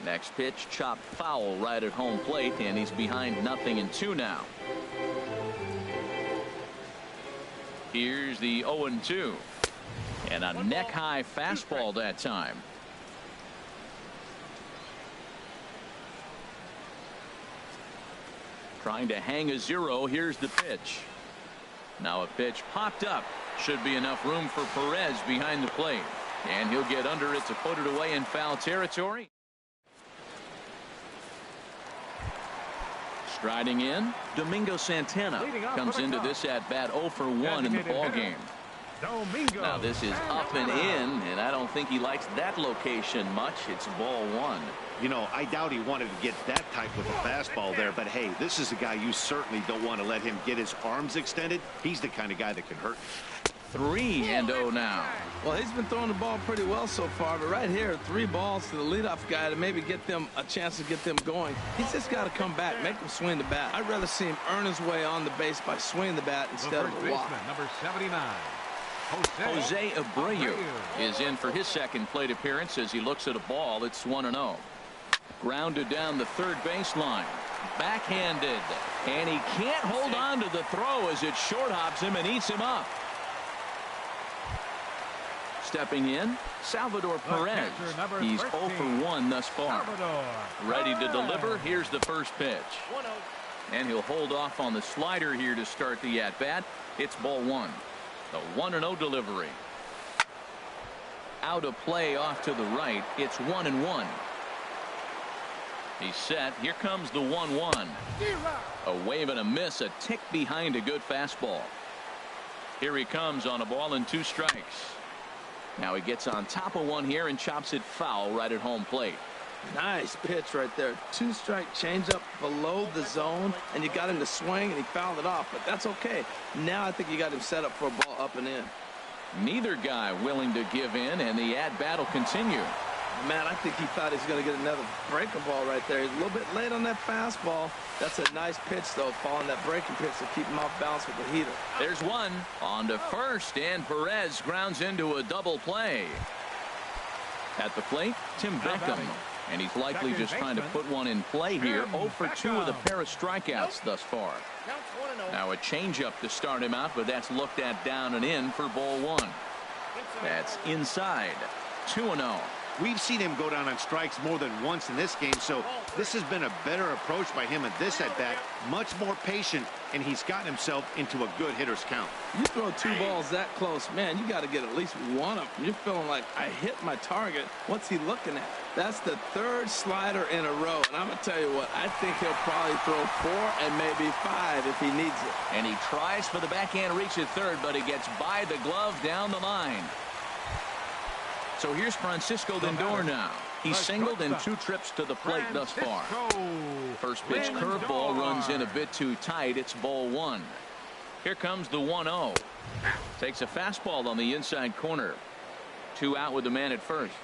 S1: Next pitch chopped foul right at home plate, and he's behind 0-2 now. Here's the 0-2. And a neck-high fastball that time. Trying to hang a 0. Here's the pitch. Now a pitch popped up. Should be enough room for Perez behind the plate. And he'll get under it to put it away in foul territory. Striding in, Domingo Santana comes into this at bat 0 for 1 in the ball game. Now this is up and in, and I don't think he likes that location much. It's ball one.
S4: You know, I doubt he wanted to get that type with a fastball there, but hey, this is a guy you certainly don't want to let him get his arms extended. He's the kind of guy that can hurt.
S1: 3-0 now.
S3: Well, he's been throwing the ball pretty well so far, but right here, 3 balls to the leadoff guy to maybe get them a chance to get them going. He's just got to come back, make him swing the bat. I'd rather see him earn his way on the base by swinging the bat instead of a walk.
S2: Number 79.
S1: Jose Abreu is in for his second plate appearance as he looks at a ball. It's 1-0. Grounded down the third baseline. Backhanded. And he can't hold on to the throw as it short hops him and eats him up. Stepping in, Salvador Perez. He's 0 for 1 thus far. Ready to deliver. Here's the first pitch. And he'll hold off on the slider here to start the at-bat. It's ball one. The 1-0 delivery. Out of play off to the right. It's 1-1. He's set. Here comes the 1-1. A wave and a miss. A tick behind a good fastball. Here he comes on a ball and 2 strikes. Now he gets on top of one here and chops it foul right at home plate.
S3: Nice pitch right there. 2-strike changeup below the zone, and you got him to swing, and he fouled it off, but that's okay. Now I think you got him set up for a ball up and in.
S1: Neither guy willing to give in, and the at-bat will continue.
S3: Man, I think he thought he was going to get another breaking ball right there. He's a little bit late on that fastball. That's a nice pitch, though, following that breaking pitch to keep him off balance with the heater.
S1: There's one. On to first, and Perez grounds into a double play. At the plate, Tim Beckham. And he's likely just trying to put one in play here. 0 for 2 with a pair of strikeouts thus far. Now a changeup to start him out, but that's looked at down and in for ball one. That's inside. 2-0.
S4: We've seen him go down on strikes more than once in this game, so this has been a better approach by him at this at-bat. Much more patient, and he's gotten himself into a good hitter's count.
S3: You throw 2 balls that close, man, you got to get at least one of them. You're feeling like, I hit my target. What's he looking at? That's the 3rd slider in a row, and I'm going to tell you what, I think he'll probably throw 4 and maybe 5 if he needs it.
S1: And he tries for the backhand reach at third, but he gets by the glove down the line. So here's Francisco Lindor now. He's singled in 2 trips to the plate thus far. First pitch curveball runs in a bit too tight. It's ball 1. Here comes the 1-0. Takes a fastball on the inside corner. 2 out with the man at first.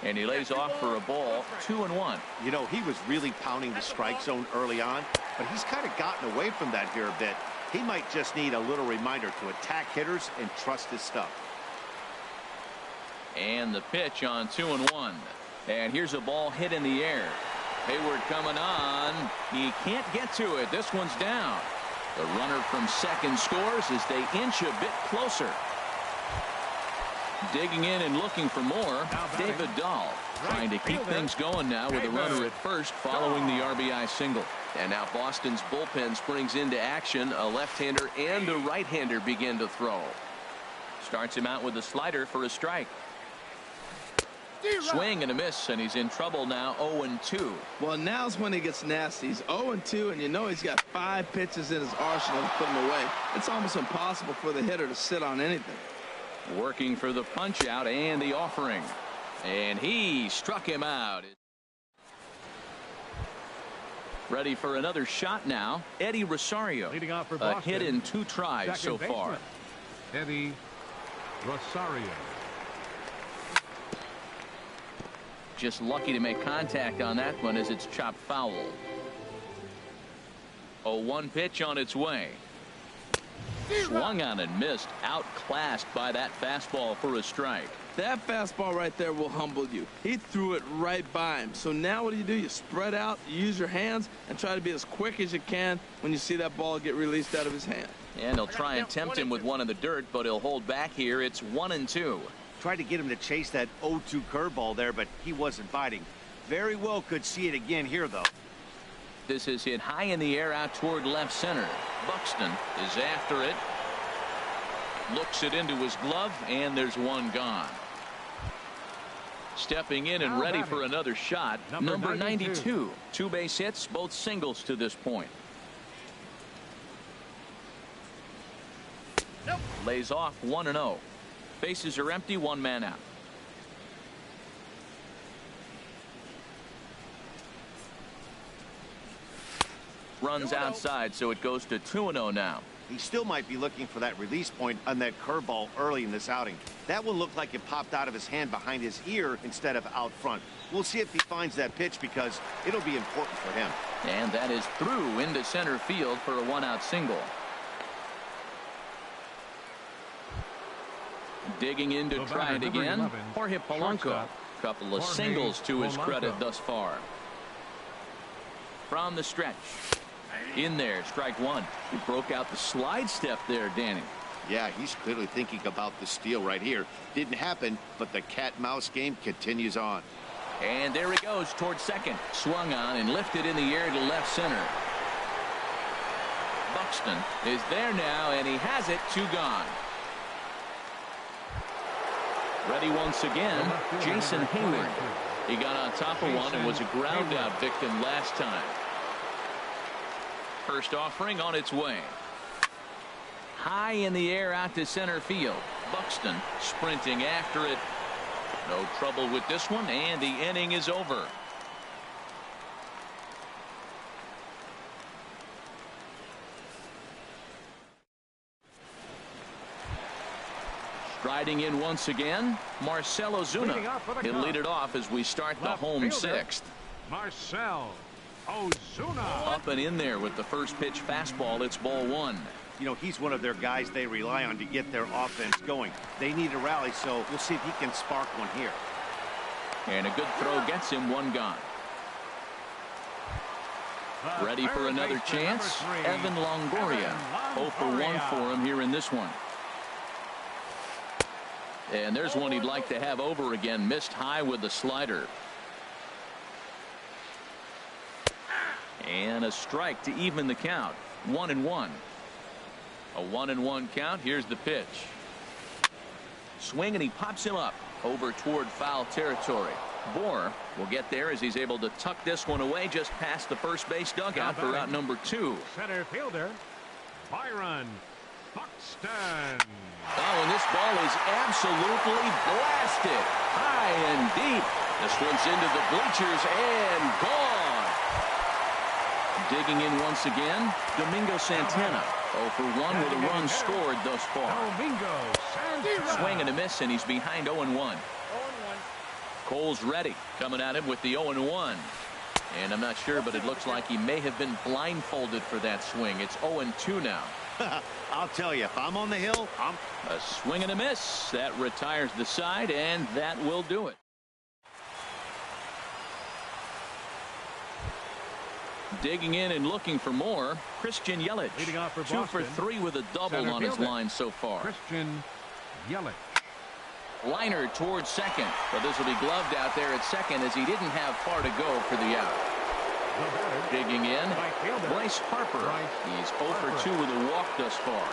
S1: And he lays off for a ball. 2-1.
S4: You know, he was really pounding the strike zone early on, but he's kind of gotten away from that here a bit. He might just need a little reminder to attack hitters and trust his stuff.
S1: And the pitch on 2-1. And here's a ball hit in the air. Hayward coming on. He can't get to it. This one's down. The runner from second scores as they inch a bit closer. Digging in and looking for more, David Dahl trying to keep things going now with a runner at first following the RBI single. And now Boston's bullpen springs into action. A left-hander and a right-hander begin to throw. Starts him out with a slider for a strike. Swing and a miss, and he's in trouble now. 0-2.
S3: Well, now's when he gets nasty. He's 0-2, and you know he's got 5 pitches in his arsenal to put him away. It's almost impossible for the hitter to sit on anything.
S1: Working for the punch out and the offering, and he struck him out. Ready for another shot now. Eddie Rosario,
S2: leading off for
S1: a
S2: Boston,
S1: hit in 2 tries so far.
S2: Eddie Rosario.
S1: Just lucky to make contact on that one as it's chopped foul. 0-1 pitch on its way. Swung on and missed. Outclassed by that fastball for a strike.
S3: That fastball right there will humble you. He threw it right by him. So now what do? You spread out, you use your hands, and try to be as quick as you can when you see that ball get released out of his hand.
S1: And he'll try and tempt him with one in the dirt, but he'll hold back here. It's 1-2.
S4: Tried to get him to chase that 0-2 curveball there, but he wasn't biting. Very well could see it again here, though.
S1: This is hit high in the air out toward left center. Buxton is after it. Looks it into his glove, and there's one gone. Stepping in and ready for another shot, number 92. 2 base hits, both singles to this point. Lays off 1-0. Bases are empty, 1 man out. Runs outside, so it goes to 2-0 now.
S4: He still might be looking for that release point on that curveball early in this outing. That one looked like it popped out of his hand behind his ear instead of out front. We'll see if he finds that pitch because it'll be important for him.
S1: And that is through into center field for a 1-out single. Digging in to try it again. Jorge Polanco. Couple of singles to his credit thus far. From the stretch. In there, strike 1. He broke out the slide step there, Danny.
S4: Yeah, he's clearly thinking about the steal right here. Didn't happen, but the cat-mouse game continues on.
S1: And there he goes toward second. Swung on and lifted in the air to left center. Buxton is there now, and he has it. 2 gone. Ready once again, Jason Hayward. He got on top of one and was a ground out victim last time. First offering on its way. High in the air out to center field. Buxton sprinting after it. No trouble with this one, and the inning is over. Striding in once again, Marcell Ozuna. He'll lead it off as we start the home 6th.
S2: Marcell Ozuna.
S1: Up and in there with the first pitch fastball. It's ball 1.
S4: You know, he's one of their guys they rely on to get their offense going. They need a rally, so we'll see if he can spark one here.
S1: And a good throw gets him 1 gone. Ready for another chance? Evan Longoria. 0 for 1 for him here in this one. And there's one he'd like to have over again. Missed high with the slider. And a strike to even the count. 1-1. A 1-1 count. Here's the pitch. Swing, and he pops him up over toward foul territory. Bohr will get there as he's able to tuck this one away just past the first base dugout for out number 2.
S2: Center fielder Byron Buxton. Braxton.
S1: Oh, and this ball is absolutely blasted. High and deep. This one's into the bleachers and gone. Digging in once again, Domingo Santana. 0 for 1 with a run scored thus far.
S2: Domingo Santana.
S1: Swing and a miss, and he's behind 0-1. Cole's ready, coming at him with the 0-1. And I'm not sure, but it looks like he may have been blindfolded for that swing. It's 0-2 now.
S4: I'll tell you, if I'm on the hill,
S1: A swing and a miss. That retires the side, and that will do it. Digging in and looking for more, Christian Yelich.
S2: Leading off for
S1: 2 for
S2: Boston.
S1: 3 with a double
S2: Center
S1: on his
S2: fielder,
S1: line so far.
S2: Christian Yelich.
S1: Liner towards second, but this will be gloved out there at second as he didn't have far to go for the out.
S2: The batter,
S1: Digging in,
S2: right fielder,
S1: Bryce Harper.
S2: Bryce
S1: He's 0 for 2 with a walk thus far.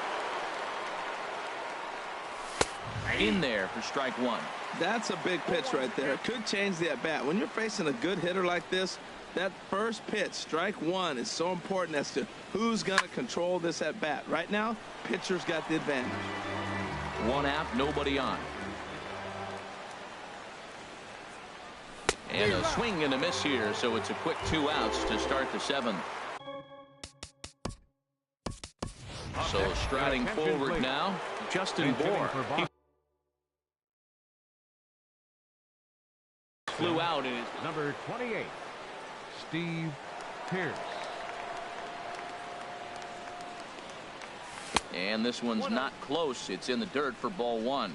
S1: In there for strike 1.
S3: That's a big pitch right there. It could change the at-bat. When you're facing a good hitter like this, that first pitch, strike 1, is so important as to who's going to control this at-bat. Right now, pitcher's got the advantage.
S1: 1 out, nobody on. And a swing and a miss here, so it's a quick 2 outs to start the 7th. So striding forward now, Justin Bohr. He flew out in his
S2: number 28, Steve Pearce.
S1: And this one's not close. It's in the dirt for ball 1.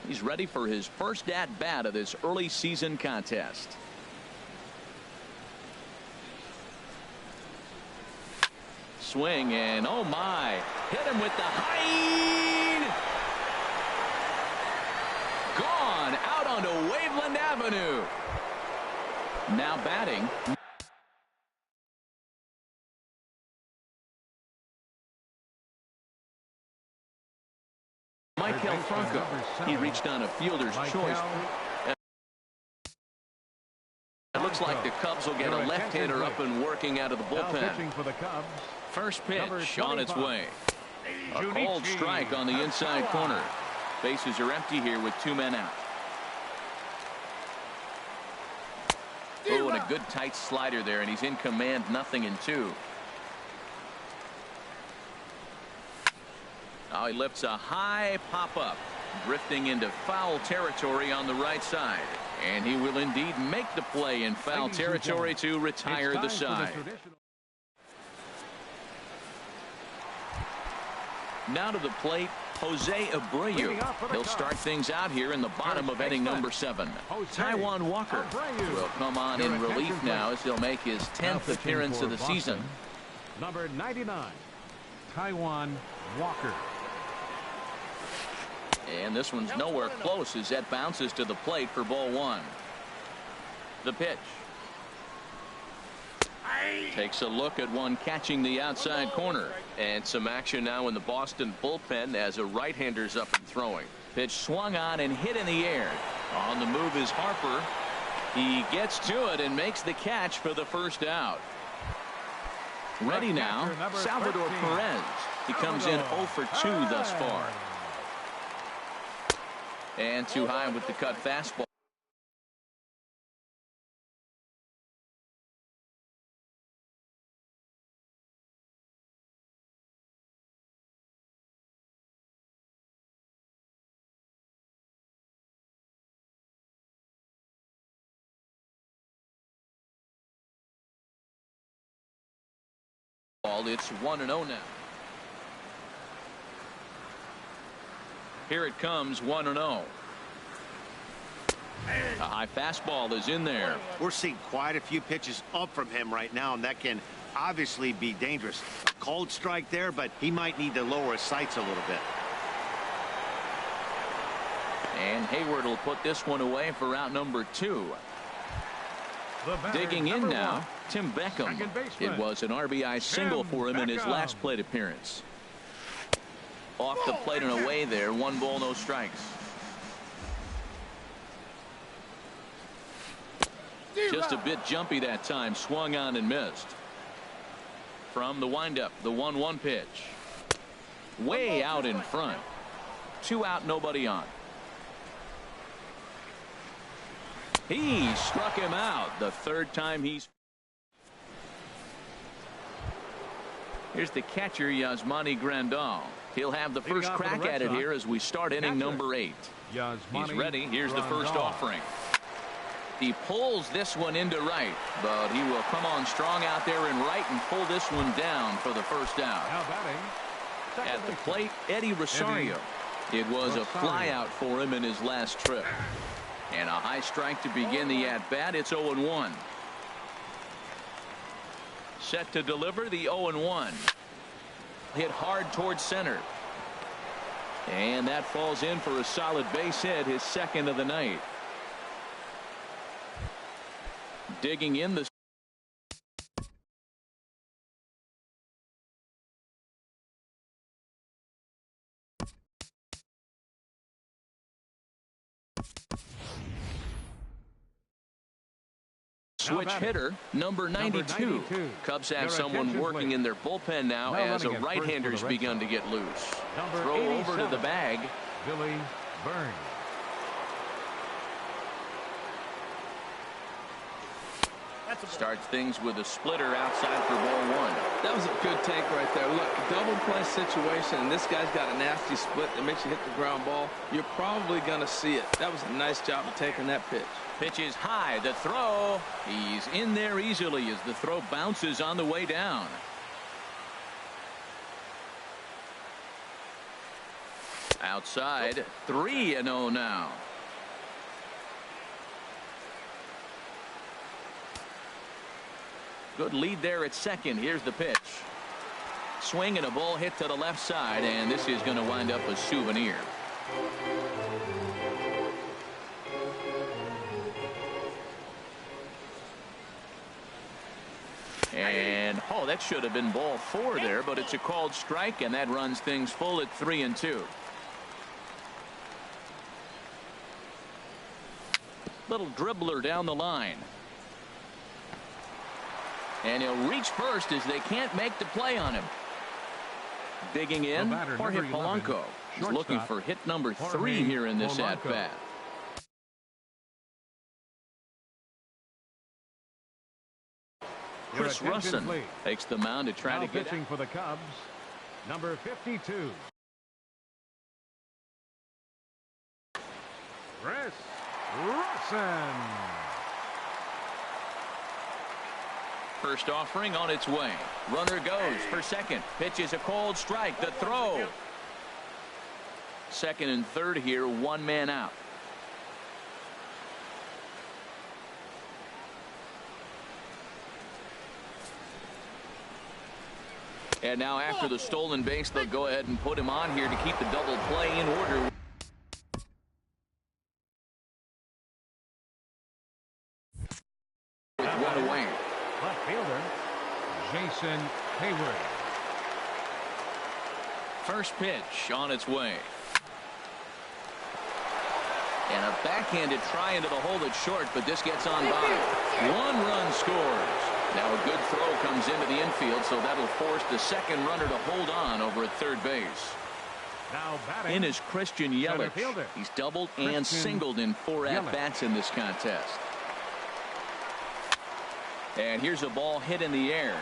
S1: He's ready for his first at-bat of this early season contest. Swing and oh my, hit him with the high. Gone out onto Waveland Avenue. Now batting. Michael Franco. He reached on a fielder's choice. It looks like the Cubs will get a left-hander up and working out of the bullpen.
S2: For the Cubs,
S1: First pitch on its way. A cold strike on the inside corner. Bases are empty here with 2 men out. Oh, and a good tight slider there, and he's in command, 0-2. Now he lifts a high pop-up, drifting into foul territory on the right side. And he will indeed make the play in foul territory to retire the side. Now to the plate, Jose Abreu. He'll start things out here in the bottom of inning number 7. Taijuan Walker will come on in relief now as he'll make his 10th appearance of the season.
S2: Number 99, Taijuan Walker.
S1: And this one's nowhere close as that bounces to the plate for ball 1. The pitch. Takes a look at one catching the outside corner. And some action now in the Boston bullpen as a right-hander's up and throwing. Pitch swung on and hit in the air. On the move is Harper. He gets to it and makes the catch for the first out. Ready now, Salvador Perez. He comes in 0 for 2 thus far. And too high with the cut fastball. It's 1-0 now. Here it comes, 1-0. A high fastball is in there.
S4: We're seeing quite a few pitches up from him right now, and that can obviously be dangerous. A cold strike there, but he might need to lower his sights a little bit.
S1: And Hayward will put this one away for out number 2. Digging in now, Tim Beckham. It was an RBI single for him in his last plate appearance. Off the plate and away there, 1 ball, no strikes. Just a bit jumpy that time, swung on and missed. From the windup, the 1-1 pitch. way out in front. 2 out, nobody on. He struck him out the 3rd time he's. Here's the catcher, Yasmani Grandal. He'll have the first crack at it here as we start inning number 8. He's ready. Here's the first offering. He pulls this one into right, but he will come on strong out there in right and pull this one down for the first out. At the plate, Eddie Rosario. It was a fly out for him in his last trip. And a high strike to begin the at-bat. It's 0-1. Set to deliver the 0-1. Hit hard towards center. And that falls in for a solid base hit, his 2nd of the night. Digging in the switch hitter, number 92. Cubs have someone working in their bullpen now as a right-hander's begun to get loose. Throw over to the bag.
S2: Billy Burns.
S1: Starts things with a splitter outside for ball 1.
S3: That was a good take right there. Look, double play situation, and this guy's got a nasty split that makes you hit the ground ball. You're probably going to see it. That was a nice job of taking that pitch.
S1: Pitch is high. The throw. He's in there easily as the throw bounces on the way down. Outside. 3-0 now. Good lead there at second. Here's the pitch. Swing and a ball hit to the left side, and this is going to wind up a souvenir. And that should have been ball 4 there, but it's a called strike, and that runs things full at 3-2. Little dribbler down the line. And he'll reach first as they can't make the play on him. Digging in, Jorge Polanco. He's looking for hit number 3 here in this at-bat. Chris Russin takes the mound to try to get
S2: pitching for the Cubs, number 52. Chris Russin.
S1: First offering on its way. Runner goes for second. Pitch is a cold strike. The throw. Second and third here. 1 man out. And now after the stolen base, they'll go ahead and put him on here to keep the double play in order. With 1 away.
S2: Left fielder, Jason Hayward.
S1: First pitch on its way. And a backhanded try into the hole that's short, but this gets on by. 1 run scores. Now a good throw comes into the infield, so that'll force the second runner to hold on over at third base.
S2: Now batting
S1: in is Christian Yelich. He's doubled and singled in 4 at-bats in this contest. And here's a ball hit in the air.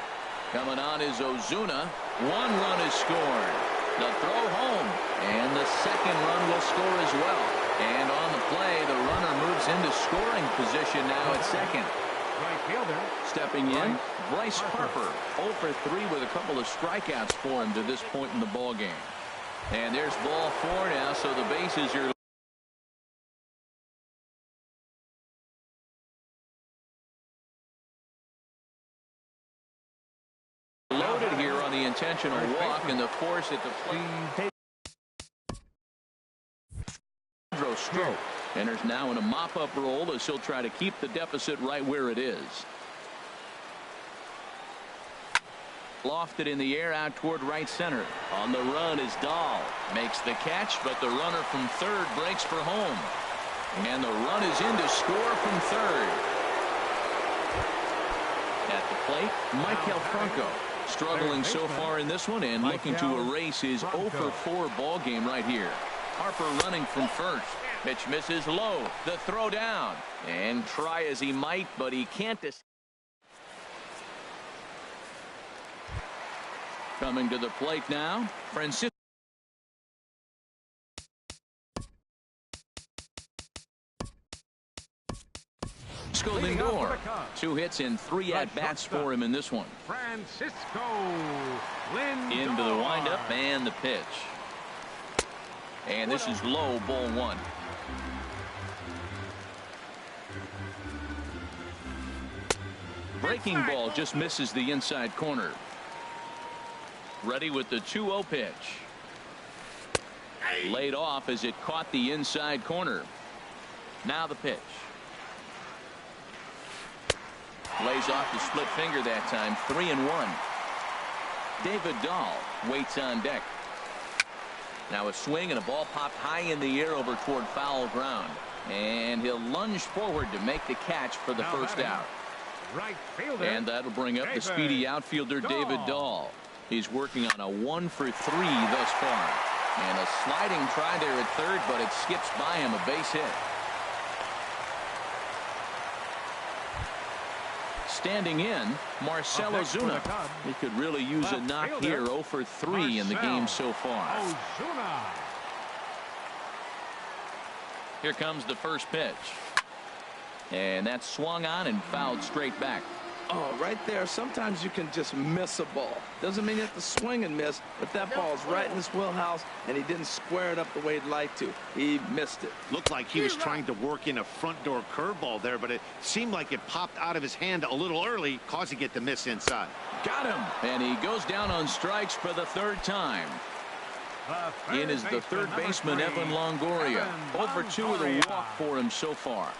S1: Coming on is Ozuna. 1 run is scored. The throw home. And the second run will score as well. And on the play, the runner moves into scoring position now at second.
S2: Right fielder.
S1: Stepping in, Bryce Harper. 0 for 3 with a couple of strikeouts for him to this point in the ball game. And there's ball 4 now, so the bases are loaded here on the intentional walk and the force at the plate. Stroke enters now in a mop-up role as he'll try to keep the deficit right where it is. Lofted in the air out toward right center. On the run is Dahl. Makes the catch, but the runner from third breaks for home. And the run is in to score from third. At the plate, Maikel Franco. Struggling so far in this one and looking to erase his 0 for 4 ball game right here. Harper running from first. Pitch misses low. The throw down. And try as he might, but he can't. Coming to the plate now, Francisco Lindor. 2 hits and 3 at-bats for him in this one.
S2: Francisco Lindor.
S1: Into the windup and the pitch. And this is low, ball 1. Breaking ball just misses the inside corner. Ready with the 2-0 pitch. Laid off as it caught the inside corner. Now the pitch. Lays off the split finger that time. 3-1. David Dahl waits on deck. Now a swing and a ball popped high in the air over toward foul ground. And he'll lunge forward to make the catch for the first out.
S2: Right fielder.
S1: And that'll bring up the speedy outfielder David Dahl. He's working on a 1 for 3 thus far. And a sliding try there at third, but it skips by him, a base hit. Standing in, Marcell Ozuna. He could really use a knock here. 0 for 3 in the game so far.
S2: Ozuna.
S1: Here comes the first pitch. And that's swung on and fouled straight back.
S3: Oh, right there. Sometimes you can just miss a ball. Doesn't mean you have to swing and miss, but that ball's right in his wheelhouse, and he didn't square it up the way he'd like to. He missed it.
S4: Looked like he was trying to work in a front door curveball there, but it seemed like it popped out of his hand a little early, causing it to miss inside.
S1: Got him. And he goes down on strikes for the 3rd time. In is the 3rd baseman, Evan Longoria. 0 for 2 with a walk for him so far.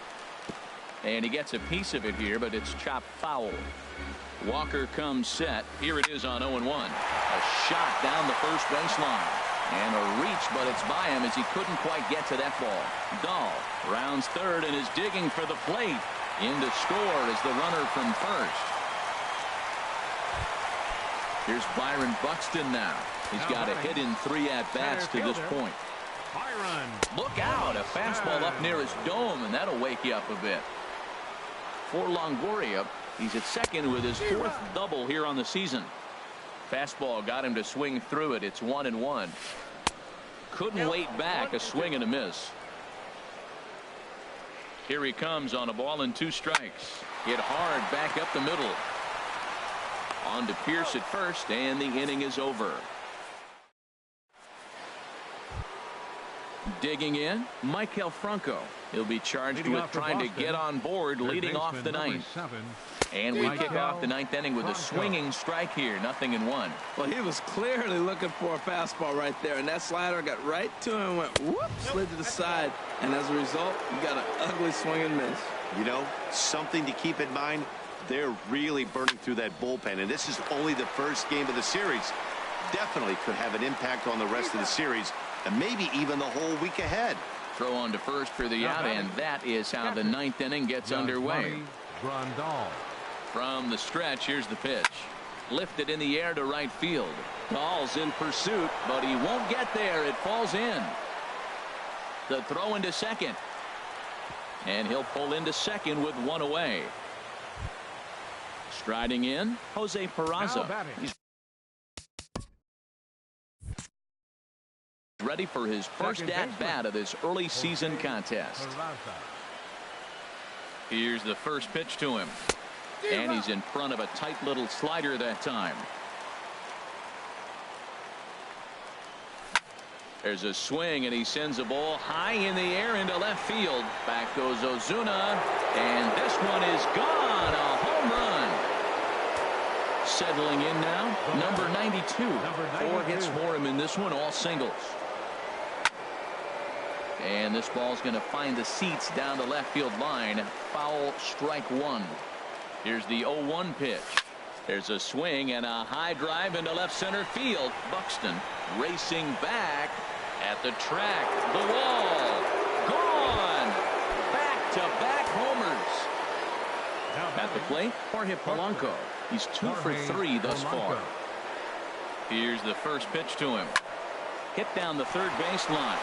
S1: And he gets a piece of it here, but it's chopped foul. Walker comes set. Here it is on 0-1. A shot down the first baseline. And a reach, but it's by him as he couldn't quite get to that ball. Dahl rounds third and is digging for the plate. In to score is the runner from first. Here's Byron Buxton now. He's got a hit in 3 at-bats to this point.
S2: Byron.
S1: Look out. A fastball up near his dome, and that'll wake you up a bit. For Longoria, he's at second with his 4th double here on the season. Fastball got him to swing through it. It's 1-1. Couldn't wait back. A swing and a miss. Here he comes on a ball and 2 strikes. Hit hard back up the middle. On to Pierce at first, and the inning is over. Digging in, Maikel Franco. He'll be charged with trying to get on board, leading off the 9th. And we kick off the 9th inning with a swinging strike here. 0-1.
S3: Well, he was clearly looking for a fastball right there, and that slider got right to him and went whoop, slid to the side, and as a result, you got an ugly swing and miss.
S4: You know, something to keep in mind, they're really burning through that bullpen, and this is only the first game of the series. Definitely could have an impact on the rest of the series, and maybe even the whole week ahead.
S1: Throw on to first for the out, and that is how the 9th inning gets underway. From the stretch, here's the pitch. Lifted in the air to right field. Dahl's in pursuit, but he won't get there. It falls in. The throw into second. And he'll pull into second with 1 away. Striding in, Jose Peraza. He's ready for his first at-bat of this early season contest. Here's the first pitch to him. And he's in front of a tight little slider that time. There's a swing, and he sends a ball high in the air into left field. Back goes Ozuna, and this one is gone. A home run. Settling in now, number 92. 4 hits for him in this one, all singles. And this ball's going to find the seats down the left field line. Foul, strike 1. Here's the 0-1 pitch. There's a swing and a high drive into left center field. Buxton racing back at the track. The wall. Gone. Back-to-back homers. At the plate, Jorge Polanco. He's 2 for 3 thus far. Here's the first pitch to him. Hit down the third baseline.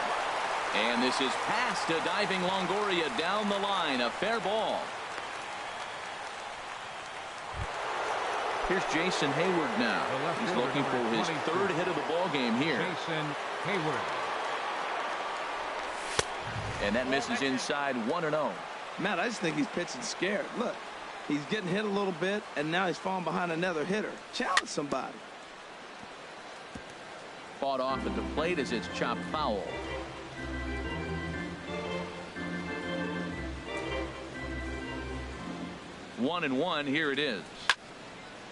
S1: And this is past a diving Longoria down the line. A fair ball. Here's Jason Hayward now. He's looking for his third hit of the ball game here.
S2: Jason Hayward.
S1: And that misses inside 1-0.
S3: Matt, I just think he's pitching scared. Look, he's getting hit a little bit, and now he's falling behind another hitter. Challenge somebody.
S1: Fought off at the plate as it's chopped foul. 1-1. Here it is.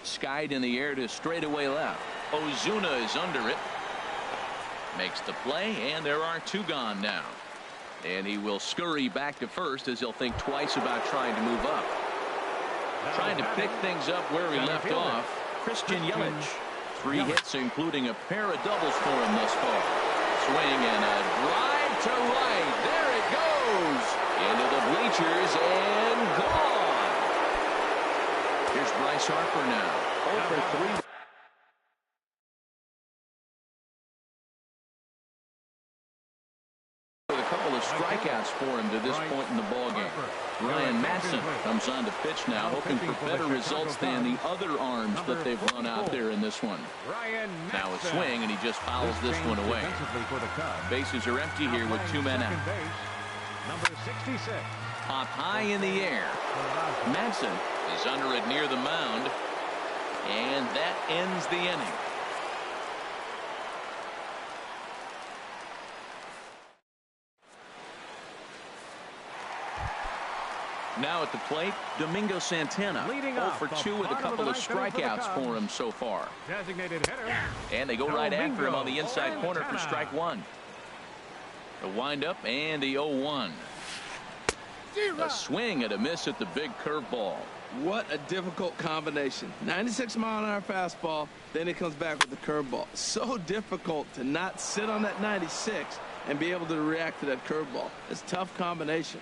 S1: Skied in the air to straightaway left. Ozuna is under it. Makes the play, and there are two gone now. And he will scurry back to first as he'll think twice about trying to move up. Trying to pick things up where he left off. Christian Yelich. 3 hits, including a pair of doubles for him thus far. Swing and a drive to right. There it goes. Into the bleachers and gone. Here's Bryce Harper now. 0 for 3. A couple of strikeouts for him to this point in the ballgame. Ryan Madson comes on to pitch now, hoping for better results than the other arms that they've run out there in this one. Now a swing, and he just fouls this one away. Bases are empty here with 2 men out.
S2: Number 66.
S1: Pop high in the air. Madson is under it near the mound, and that ends the inning. Now at the plate, Domingo Santana. 0 for 2 with a couple of strikeouts for him so far.
S2: Designated hitter.
S1: And they go right after him on the inside corner for strike 1. The windup and the 0-1. A swing and a miss at the big curveball.
S3: What a difficult combination. 96-mile-an-hour fastball, then he comes back with the curveball. So difficult to not sit on that 96 and be able to react to that curveball. It's a tough combination.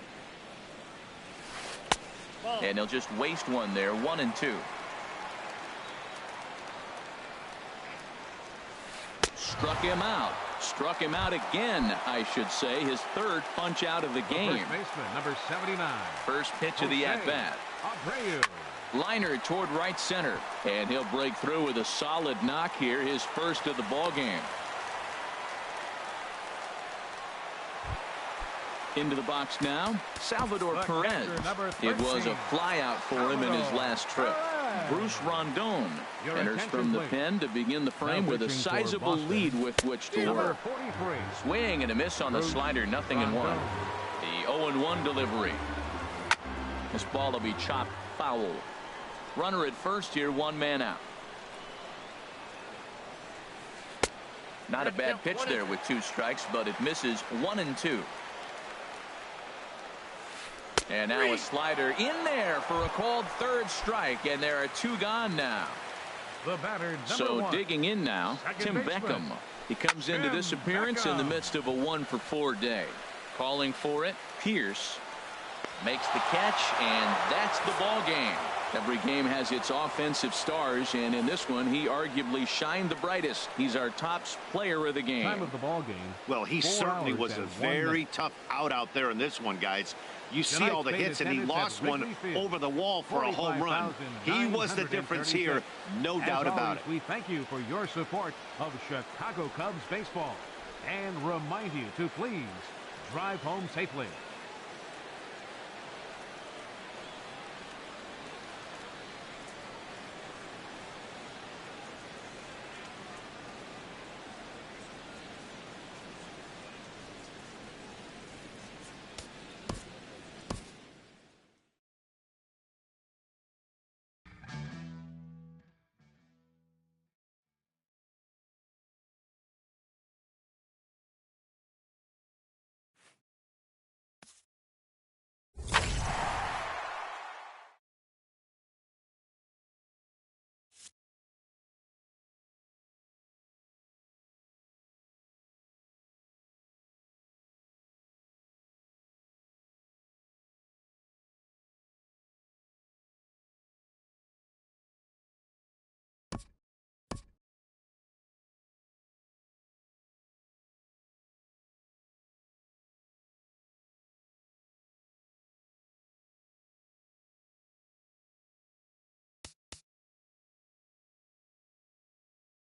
S1: And he'll just waste one there. 1-2. Struck him out. Struck him out again, I should say. His third punch out of the game.
S2: First baseman, number 79.
S1: First pitch of the at-bat. Liner toward right center. And he'll break through with a solid knock here. His first of the ball game. Into the box now, Salvador Perez. It was a flyout for him in his last trip. Bruce Rondon enters from the pen to begin the frame with a sizable lead with which to work. Swing and a miss on the slider, 0-1. The 0-1 delivery. This ball will be chopped foul. Runner at first here, 1 man out. Not a bad pitch there with 2 strikes, but it misses 1-2. And now a slider in there for a called third strike, and there are 2 gone now.
S2: The batter,
S1: so
S2: 1.
S1: Digging in now, Tim Beckham. He comes into this appearance in the midst of a 1-for-4 day. Calling for it, Pierce makes the catch, and that's the ball game. Every game has its offensive stars, and in this one, he arguably shined the brightest. He's our top player of the game.
S2: Time of the ball game.
S4: Well, he certainly was a very tough out there in this one, guys. You see all the hits, and he lost one over the wall for a home run. He was the difference here, no doubt about it.
S2: We thank you for your support of Chicago Cubs baseball and remind you to please drive home safely.